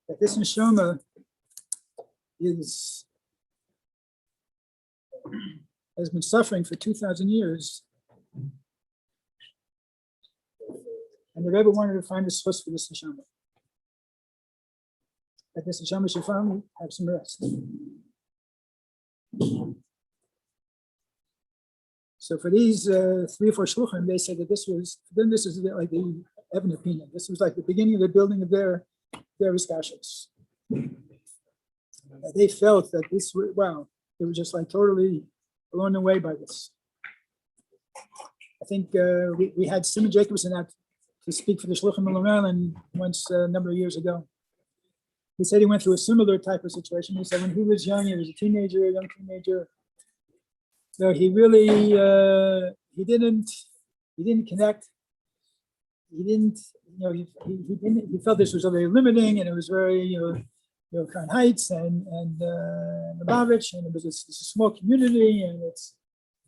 That this neshama has been suffering for 2,000 years. And the Rebbe wanted to find a schus for this neshama. That this neshama should finally have some rest. So for these 3 or 4 shluchim, they said that this is like the Evan opinion. This was like the beginning of the building of their iskashos. They felt that this, wow, they were just like totally blown away by this. I think we had Simon Jacobson out to speak for the shluchim in Long Island once a number of years ago. He said he went through a similar type of situation. He said when he was young, he was a young teenager. So he really, he didn't connect. He didn't, he felt this was very limiting, and it was very, Crown Heights and Lubavitch, and it was a small community, and it's,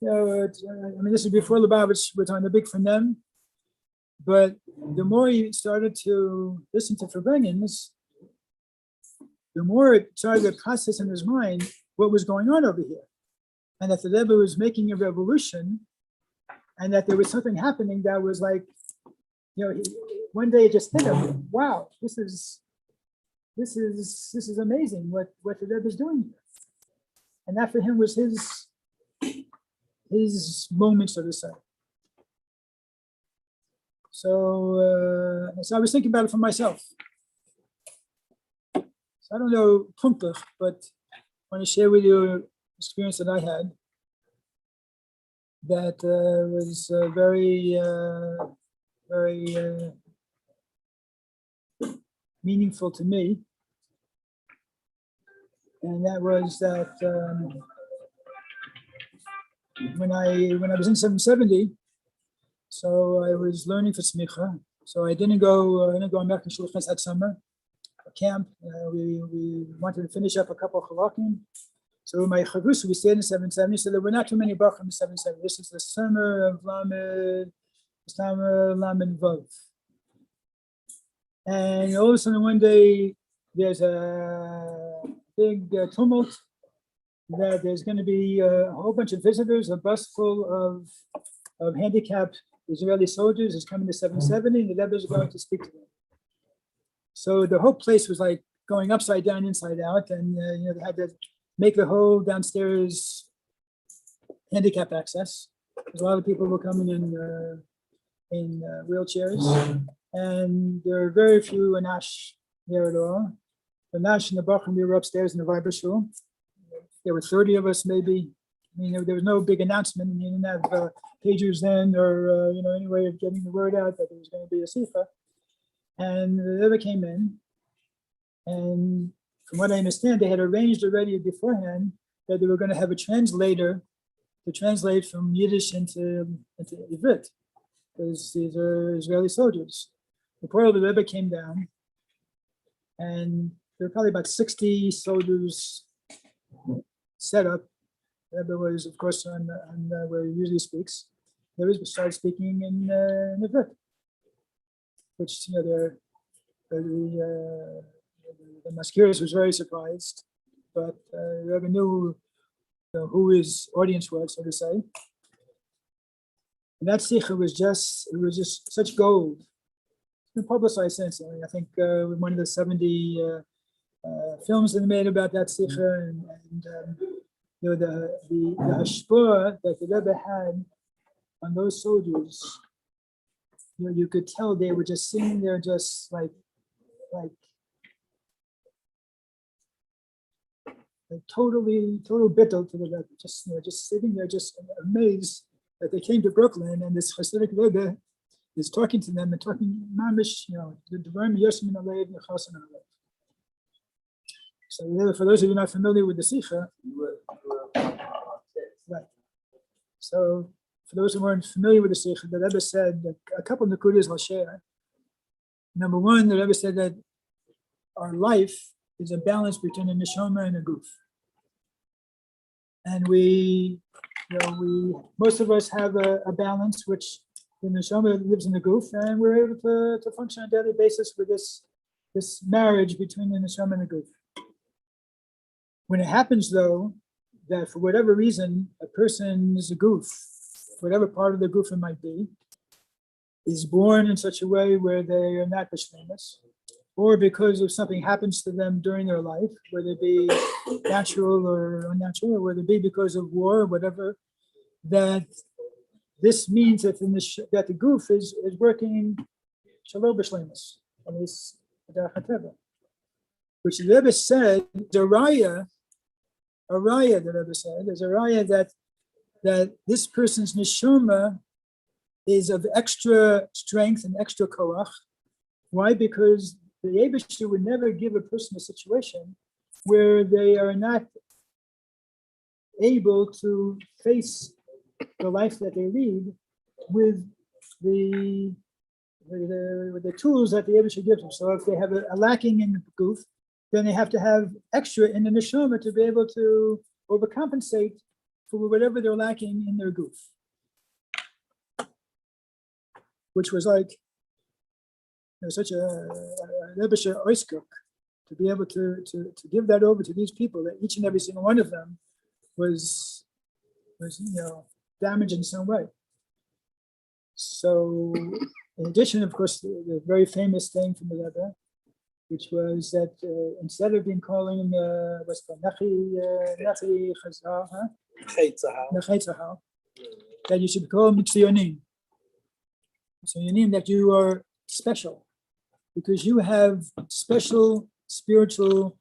this is before Lubavitch was on the big from them. But the more he started to listen to Farbrengens, the more it started to process in his mind what was going on over here. And that the Rebbe was making a revolution, and that there was something happening that was like, one day it just hit him, wow, this is amazing what the Rebbe is doing here. And that for him was his moment, so to say. So I was thinking about it for myself. So I don't know, but I want to share with you an experience that I had that was very meaningful to me. And that was that when I was in 770, so I was learning for smicha. So I didn't go American shulchan that summer. Camp. We wanted to finish up a couple of halakim. So my chavrusa, we stayed in 770. So there were not too many brachim in 770. This is the summer of Lamed Vav. And all of a sudden one day there's a big tumult that there's going to be a whole bunch of visitors. A bus full of handicapped Israeli soldiers is coming to 770, and the Rebbe is going to speak to them. So the whole place was like going upside down, inside out, and they had to make the whole downstairs handicap access. A lot of people were coming in wheelchairs, and there were very few Anash there at all. The Nash and the Bachram, we were upstairs in the Viber shul. There were 30 of us, maybe. There was no big announcement. You didn't have pagers then, or any way of getting the word out that there was going to be a sikha. And the Rebbe came in, and from what I understand, they had arranged already beforehand that they were going to have a translator to translate from Yiddish into Ivrit, because these are Israeli soldiers. The part of the Rebbe came down, and there were probably about 60 soldiers set up. The Rebbe was, of course, on where he usually speaks. The Rebbe started speaking in Ivrit, which the maskiros was very surprised, but the Rebbe knew who his audience was, so to say. And that sikha was just such gold. It's been publicized since. I think one of the 70 films that are made about that sikha, and the hashpah that the Rebbe had on those soldiers. You could tell they were just sitting there, just like total bittul to the Rebbe, just sitting there, just amazed that they came to Brooklyn, and this Hasidic Rebbe is talking to them and talking mamish, the Devarim Yosim in Alev, Nechasim in Alev. So for those of you not familiar with the Sikha, right. So for those who weren't familiar with the Sikha, the Rebbe said a couple of Nakudas I'll share. Number one, the Rebbe said that our life is a balance between a neshama and a goof. And most of us have a balance, which the neshama lives in the goof, and we're able to function on a daily basis with this marriage between the neshama and the goof. When it happens, though, that for whatever reason, a person is a goof, whatever part of the goof it might be, is born in such a way where they are not b'shleimus, or because of something happens to them during their life, whether it be natural or unnatural, or whether it be because of war or whatever, that this means that that the goof is working shalom b'shleimus, at least which the Rebbe said, the raya, the Rebbe said, there's a raya that this person's neshama is of extra strength and extra koach. Why? Because the Eibishter would never give a person a situation where they are not able to face the life that they lead with the tools that the Eibishter gives them. So if they have a lacking in the goof, then they have to have extra in the neshama to be able to overcompensate for whatever they're lacking in their goof. Which was like such a Rebbe oiskuk to be able to give that over to these people, that each and every single one of them was damaged in some way. So in addition, of course, the very famous thing from the Rebbe, which was that instead of being calling what's called Nachi Chazal, that you should call Mitziyonim. Mitziyonim, that you are special because you have special spiritual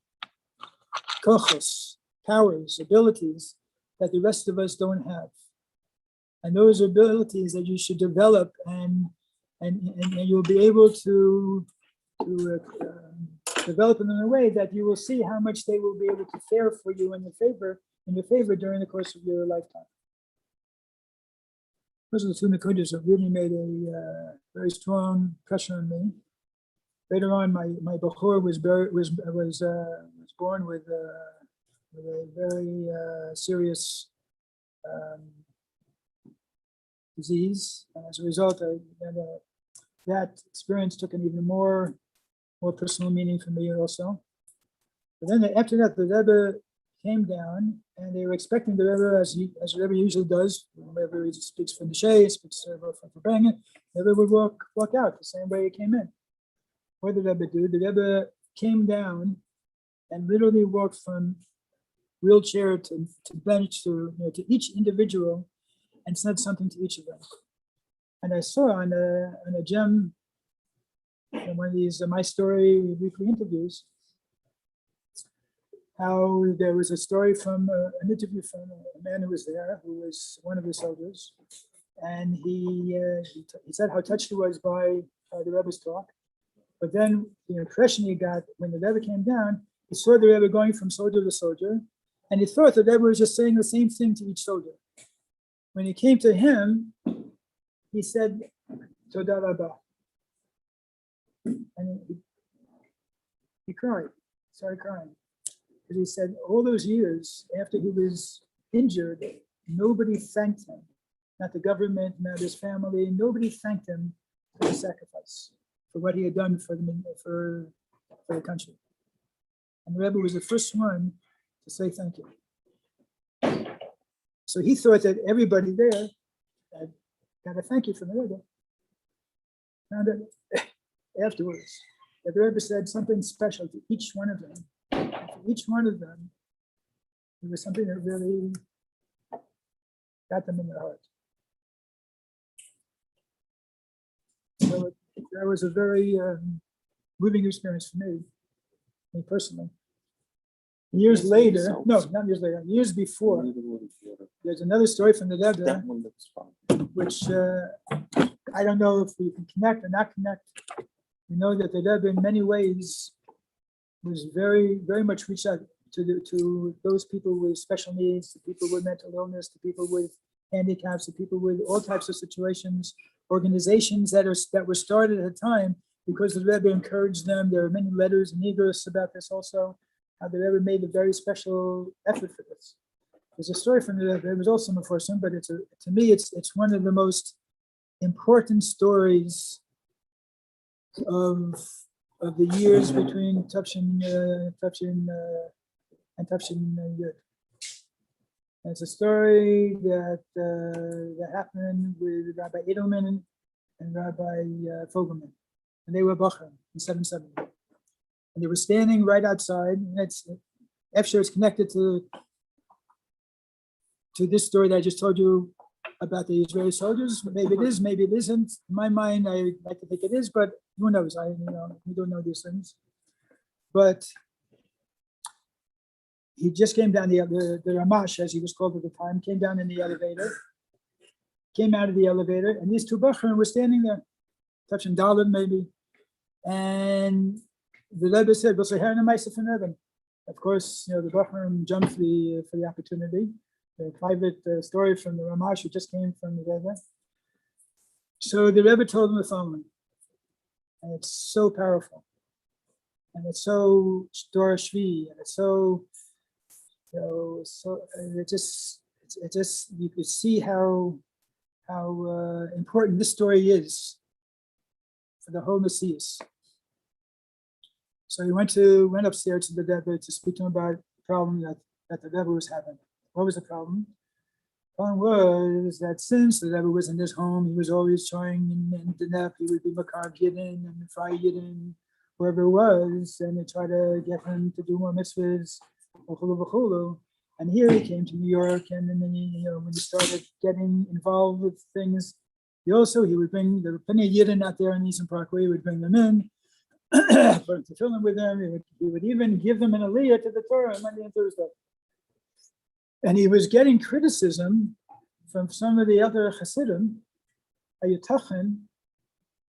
kochos, powers, abilities that the rest of us don't have. And those abilities that you should develop, and you'll be able to develop them in a way that you will see how much they will be able to fare for you in your favor during the course of your lifetime. Those are the two nekudas that really made a very strong pressure on me. Later on, my bachur was born with a very serious disease, and as a result, that experience took an even more personal meaning for me also. But then after that, the Rebbe came down, and they were expecting the Rebbe, as the Rebbe usually does, whenever he speaks for the Shea, speaks for Bangin, the Rebbe would walk out the same way he came in. What did the Rebbe do? The Rebbe came down and literally walked from wheelchair to bench to each individual and said something to each of them. And I saw on a gem, in one of these My Story weekly interviews, how there was a story from an interview from a man who was there, who was one of the soldiers, and he said how touched he was by the Rebbe's talk. But then the impression he got when the Rebbe came down, he saw the Rebbe going from soldier to soldier, and he thought the Rebbe was just saying the same thing to each soldier. When he came to him, he said, Toda Rabba. And he cried, started crying. Because he said all those years after he was injured, nobody thanked him. Not the government, not his family, nobody thanked him for the sacrifice, for what he had done for the country. And the Rebbe was the first one to say thank you. So he thought that everybody there had got a thank you from the Rebbe. Found out afterwards that the Rebbe said something special to each one of them And for each one of them, there was something that really got them in their heart. So that was a very moving experience for me personally. Years later, no, not years later, years before, there's another story from the Rebbe, That one looks fine. which I don't know if we can connect or not connect. We know that the Rebbe in many ways was very, very much reached out to those people with special needs, to people with mental illness, to people with handicaps, to people with all types of situations, organizations that were started at a time because the Rebbe encouraged them. There are many letters and egos about this also, how the Rebbe made a very special effort for this. There's a story from the Rebbe. It was also a first one, but to me, it's one of the most important stories of the years between Tufshin and Tufshin Yud. It's a story that happened with Rabbi Edelman and Rabbi Fogelman, and they were Bachar in 770. And they were standing right outside. And it's Efsher is connected to this story that I just told you about the Israeli soldiers. Maybe it is, maybe it isn't. In my mind, I like to think it is, but who knows? We don't know these things. But he just came down the Ramash, as he was called at the time, came down in the elevator, came out of the elevator, and these two Bachrim were standing there, touching Dalit maybe. And the Rebbe said, "We'll say here in the Ma'aseh from heaven." Of course, the Bachrim jumped for the opportunity. The private story from the Ramash, who just came from the Rebbe. So the Rebbe told him the following, and it's so powerful, and it's so Dor Shvi, and it's so, it just you could see how important this story is for the whole Messias. So he went upstairs to the Rebbe to speak to him about the problem that the Rebbe was having. What was the problem? The problem was that since the Rebbe was in his home, he was always trying in the nap, he would be Makar Yidden and Fry Yidden, wherever it was, and they try to get him to do more mitzvahs, and here he came to New York, and then when he started getting involved with things, he would bring, there were plenty of Yidden out there in Eastern Parkway, he would bring them in, to fill in with them, he would even give them an aliyah to the Torah on Monday and Thursday. And he was getting criticism from some of the other Hasidim, Ayutachen,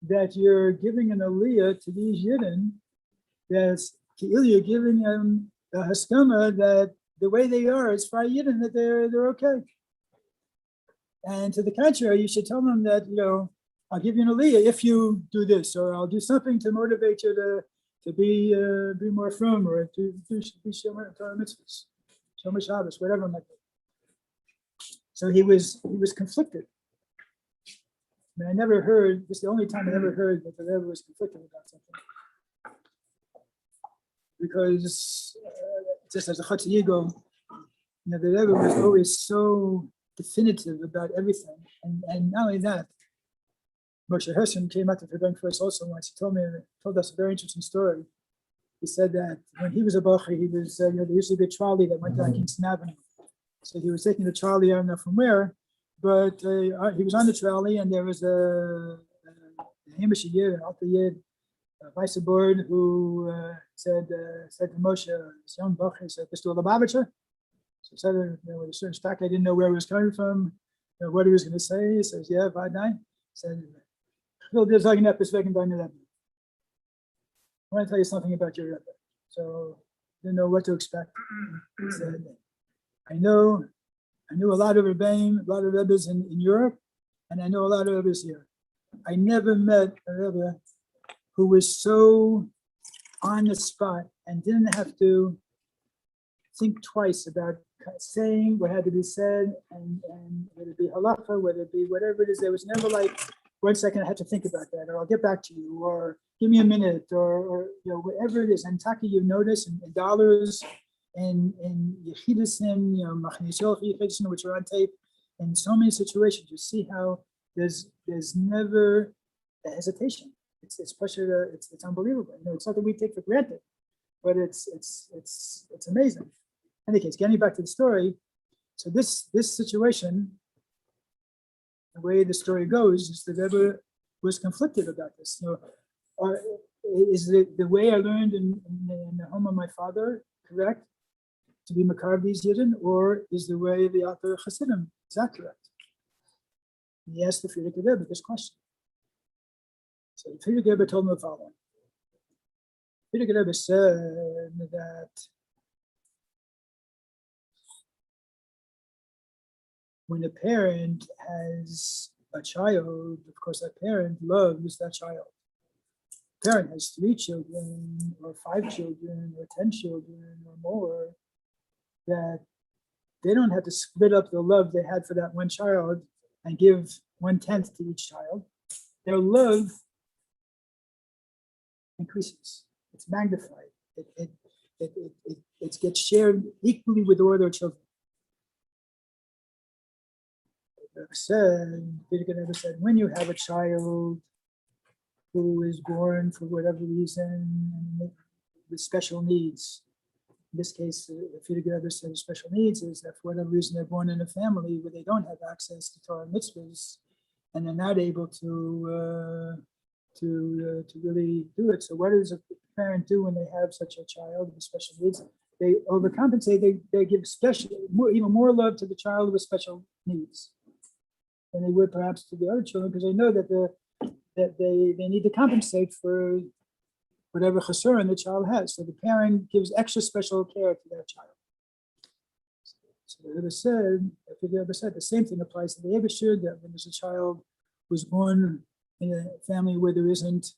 that you're giving an aliyah to these Yidden, that's you're giving them a haskama that the way they are is for Yidden, that they're okay. And to the contrary, you should tell them that, I'll give you an aliyah if you do this, or I'll do something to motivate you to be more firm, or to be Shomer Torah mitzvahs. Shomer Shabbos, whatever it might be. So he was conflicted. I mean, I never heard, this is the only time I ever heard that the Rebbe was conflicted about something. Because just as a Chatz Yigo, the Rebbe was always so definitive about everything. And not only that, Moshe Herson came out to Ferdinand for us also once. He told us a very interesting story. He said that when he was a Bacher, he was, there used to be a trolley that went down Kingston Avenue. So he was taking the trolley, I don't know from where, but he was on the trolley, and there was a Hamish Yid, an Alta Yid, a vice board, who said to Moshe, this young Bacher, said, "Mr. Lubavitcher." So he said, with a certain stack, I didn't know where he was coming from, what he was going to say. He says, "Yeah, Vadnai." He said, I want to tell you something about your Rebbe. So didn't know what to expect. He said, I knew a lot of Rebbes in Europe, and I know a lot of Rebbes here. I never met a Rebbe who was so on the spot and didn't have to think twice about saying what had to be said, and whether it be halacha, whether it be whatever it is. There was never like, 1 second, I have to think about that, or I'll get back to you, or give me a minute, or whatever it is. And Taki, you notice in dollars, and Yechidisim, which are on tape, in so many situations, you see how there's never a hesitation. It's pressure. It's unbelievable. It's something we take for granted. but it's amazing. In any case, getting back to the story, so this situation, the way the story goes, is that Rebbe was conflicted about this. Is the way I learned in the home of my father correct, to be Makar these Yidden, or is the way of the Alter Chassidim, is that correct? He asked the Frierdiker Rebbe this question. So the Frierdiker Rebbe told him the following. Frierdiker Rebbe said that when a parent has a child, of course, that parent loves that child. The parent has 3 children, or 5 children, or 10 children, or more, that they don't have to split up the love they had for that one child and give 1/10 to each child. Their love increases. It's magnified. It gets shared equally with all their children. Rebbe never said, when you have a child who is born for whatever reason with special needs, in this case, the Rebbe said special needs is that for whatever reason they're born in a family where they don't have access to Torah mitzvahs, and they're not able to really do it. So what does a parent do when they have such a child with special needs? They overcompensate. They give even more love to the child with special needs than they would perhaps to the other children, because they know that they need to compensate for whatever chasurin the child has. So the parent gives extra special care to that child. So the Rebbe said, the same thing applies to the Eibusher, that when there's a child who's born in a family where there isn't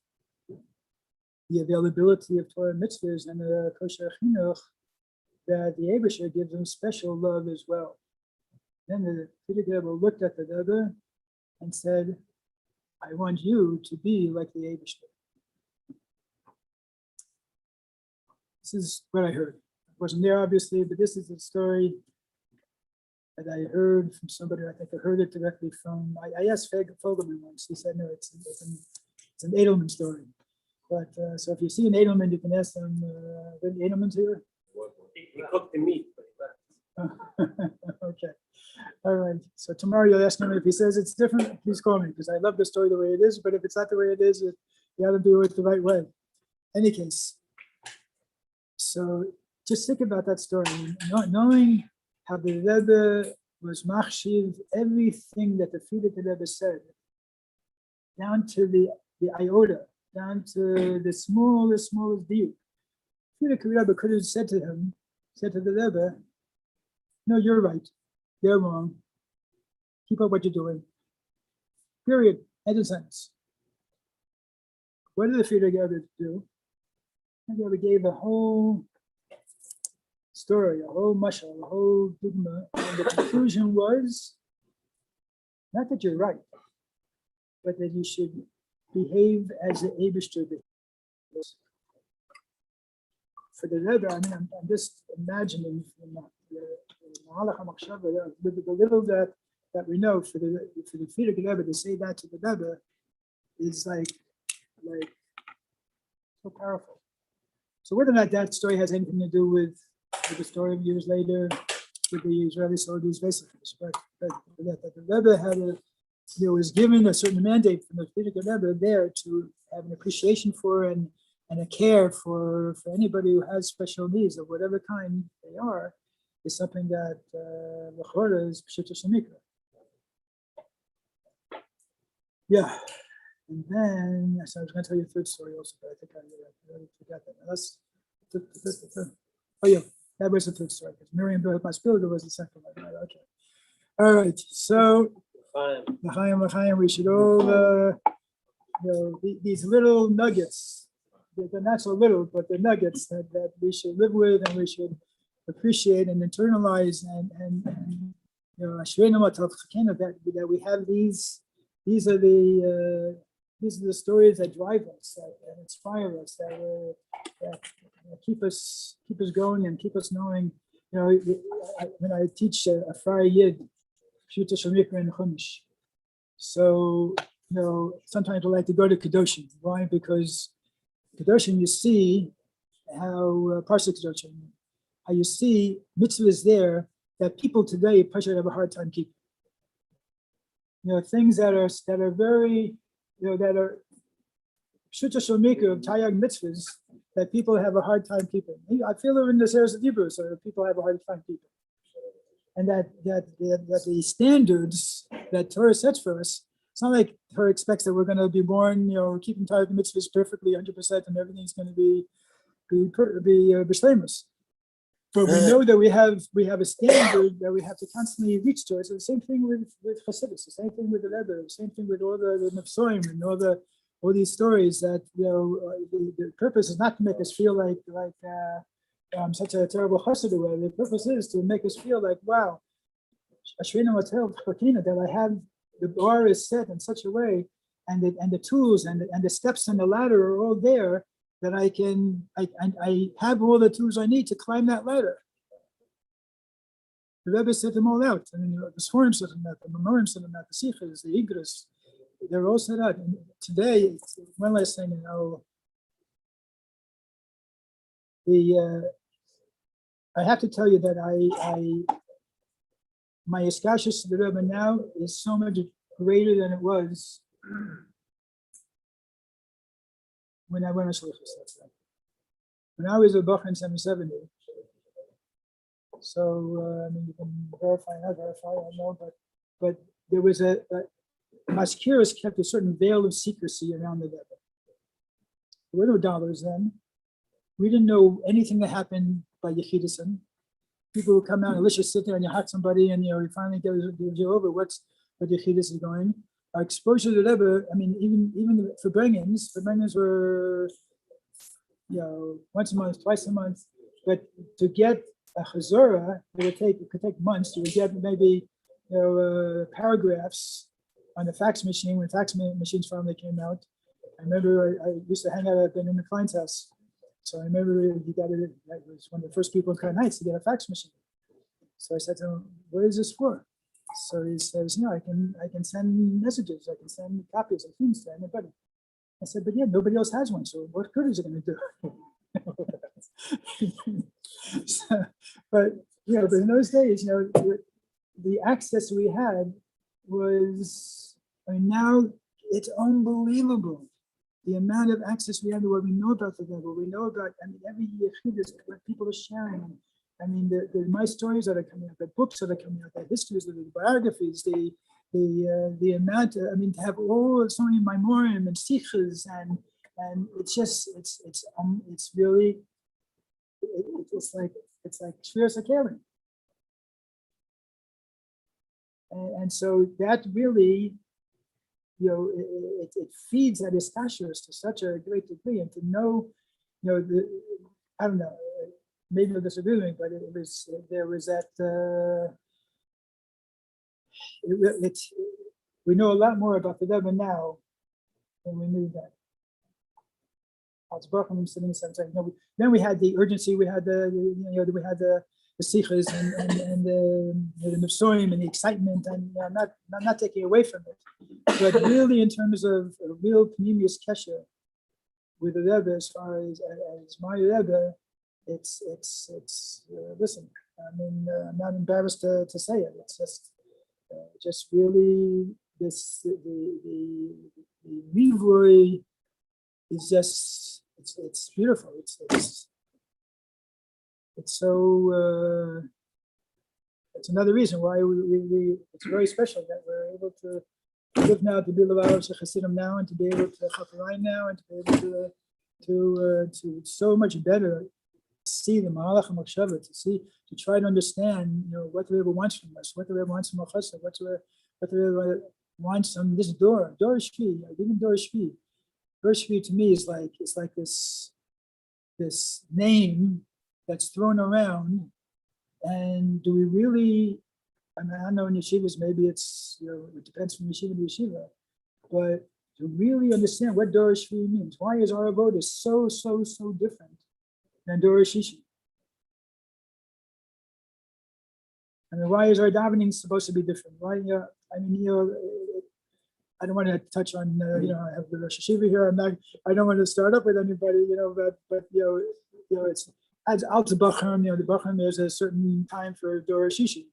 the availability of Torah mitzvahs and the kosher chinuch, that the Eibusher gives them special love as well. Then the Rebbe looked at the Rebbe and said, I want you to be like the Eibusher. This is what I heard. I wasn't there, obviously, but this is the story that I heard from somebody. I think I heard it directly from, I asked Fogelman once. He said, no, it's an Edelman story. But so if you see an Edelman, you can ask them, are the Edelmans here? He cooked the meat. Okay. All right. So tomorrow you'll ask him if he says it's different, please call me, because I love the story the way it is. But if it's not the way it is, you have to do it the right way. Any case. So just think about that story, knowing how the Rebbe was machshiv everything that the Frierdiker Rebbe said, down to the iota, down to the smallest diuk. Frierdiker Rebbe could have said to the Rebbe, no, you're right, they're wrong. Keep up what you're doing. Period. End of sentence. What did the Frierdiker Rebbe do? The Rebbe gave a whole story, a whole mashal, a whole dogma, and the conclusion was not that you're right, but that you should behave as the Eibusher behaves. For the Rebbe, I mean, I'm just imagining from the little that we know, for the Frierdiker Rebbe to say that to the Rebbe is like so powerful. So whether or not that story has anything to do with the story of years later with the Israeli soldiers, basically, but the Rebbe had was given a certain mandate from the Frierdiker Rebbe there to have an appreciation for and a care for anybody who has special needs of whatever kind they are, is something that l'chora is pshutos hamikra. Yeah. And then, so I was going to tell you a third story also, but I think I already forgot that. Oh yeah, that was the third story. Because Miriam Masbilga was the second one. Right? Okay. All right. So, L'chaim, we should all, these little nuggets. They're not so little, but they're nuggets that we should live with and we should appreciate and internalize and that we have these. These are the stories that drive us, that inspire us, that keep us going and keep us knowing. When I teach a Friar Yid, Pshuta Shemikra and Chumash, so sometimes I like to go to Kedoshim. Why? Because Kedoshim you see Parsha Kedoshim, how you see mitzvahs there that people today probably have a hard time keeping. Things that are very, that are Shuta Shomika of Tayag mitzvahs that people have a hard time keeping. I feel it in the Seres of Hebrew, so people have a hard time keeping. And that the standards that Torah sets for us, it's not like Torah expects that we're going to be born, keeping Tayag mitzvahs perfectly 100% and everything's going to be b'shleimus. But we know that we have a standard that we have to constantly reach towards. So the same thing with Hasidus, the same thing with the Rebbe, the same thing with all the Nefsoim and all these stories that the purpose is not to make us feel like such a terrible chassid. The purpose is to make us feel like, wow, that I have the bar is set in such a way, and the tools and the steps on the ladder are all there, that I have all the tools I need to climb that ladder. The Rebbe set them all out. I mean, the Sforim set them out, the Memorim set them out, the Sichas, the Igros, they're all set out. And today, one last thing, I have to tell you that my iskashus to the Rebbe now is so much greater than it was when I went to shliach. When I was a Bach in 770, so I mean, you can verify, not verify, I know, but there was a Maskiris kept a certain veil of secrecy around the Rebbe. There were no dollars then. We didn't know anything that happened by Yechidasim. People would come out and let's just sit there and you hot somebody and you finally get over what Yechidus is going. Our exposure to the Rebbe, I mean, even for Brengens were, once a month, twice a month, but to get a chazorah, it could take months. You would get maybe, paragraphs on the fax machine when fax machines finally came out. I remember I used to hang out at Ben Klein's house. So I remember he got it, that was one of the first people in Crown Heights to get a fax machine. So I said to him, what is this for? So he says, I can send messages, I can send copies of things to anybody. I said, but yeah, nobody else has one, so what good is it going to do? But in those days, the access we had was, now it's unbelievable. The amount of access we have to what we know about the Rebbe, we know about, every yechidus, what people are sharing. My stories that are coming out, the books that are coming out, the histories, the biographies, the amount, to have so many memorim and sichas, and it's just, it's really, it's like shliach hakelim. And so that really, it feeds that iskashus to such a great degree, and to know, I don't know, maybe you'll disagree with me, but there was that, we know a lot more about the Rebbe now than we knew then. Then we had the urgency, we had the sichas and the nefsoim and the excitement, and I'm not taking away from it, but really in terms of a real pneumius kesher with the Rebbe, as far as my Rebbe, it's listen, I'm not embarrassed to say it. It's just really this the Livroy is just it's beautiful. It's so it's another reason why we it's very special that we're able to live now, to be Lavav Chassidim now, and to be able to Chaparine now, and to be able to so much better see the Mahalach and Machshava, to try to understand, what the Rebbe wants from us, what the Rebbe wants from our Chassid, what the Rebbe wants from this Dor Shvi, even Dor Shvi. Dor Shvi to me is like, it's like this name that's thrown around, and do we really, I don't know in yeshivas, maybe it's, it depends from yeshiva to yeshiva, but to really understand what Dor Shvi means, why is our avoda so different than Dor Shishi? Why is our davening supposed to be different? Why, I don't want to touch on, I have the Rosh Hashiva here. I don't want to start up with anybody, but it's as out the Bachram, the Bachram, there's a certain time for Dor Shishi.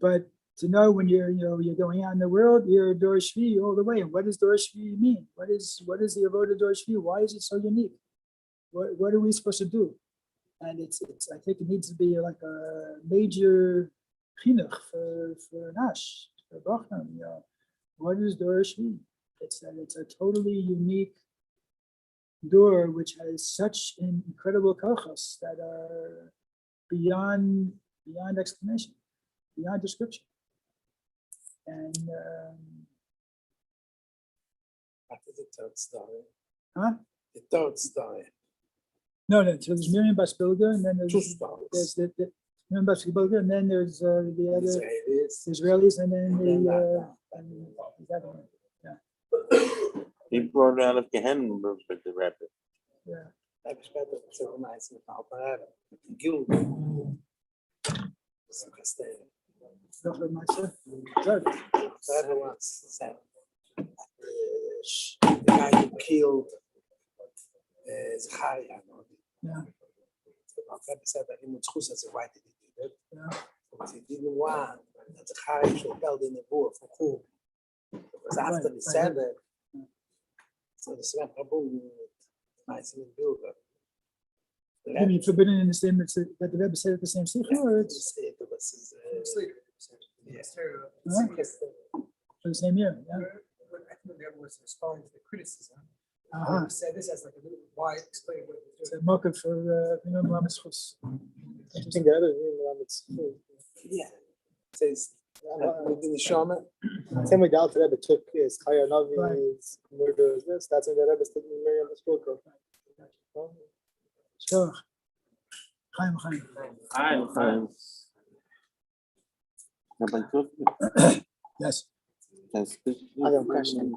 But to know when you're going out in the world, you're Dor Shvi all the way. And what does Dor Shvi mean? What is the Avodah Dor Shvi? Why is it so unique? What are we supposed to do? And it's I think it needs to be like a major chinuch for Nash, for Bachram. What is Dor Shvi? It's a totally unique door which has such incredible kochos that are beyond explanation, beyond description. And After the third story. huh? The third story. No, so there's Miriam Bas Bilga, and then Two there's stories. the Miriam Bas Bilga, and then there's the other Israelis. Israelis, and then And the other one. He brought out of Gehenna with the Rebbe. Yeah. Da habe ich später so nice mit Alter Gil. So Castell. Noch ein Meister. Good. That once said the guy who killed Zachariah. Yeah. Rebbe said that he would choose as a white did it. Yeah. Because he didn't want that Zachariah should tell in the book for who. Because after he said that, so the Sven Prabhu nice in Bilga. I mean, forbidden in the same that the Rebbe said at the same sikha, or it's for the same year. Yeah. I think the other was responding to the criticism. Uh-huh. He said this as like a little why explain what he was It's a doing. mock-up for Lameschus. I think the other yeah. Says within the Shama. same way the Alter Rebbe took his Chaya Right. Navi's murder as this. That's when the Rebbe took Miriam B'Spilka. Sure. Chaim. Rabbi Tuvia, Yes. I have a question.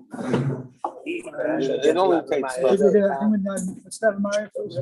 it only takes. I think we're gonna, let's start Mari first.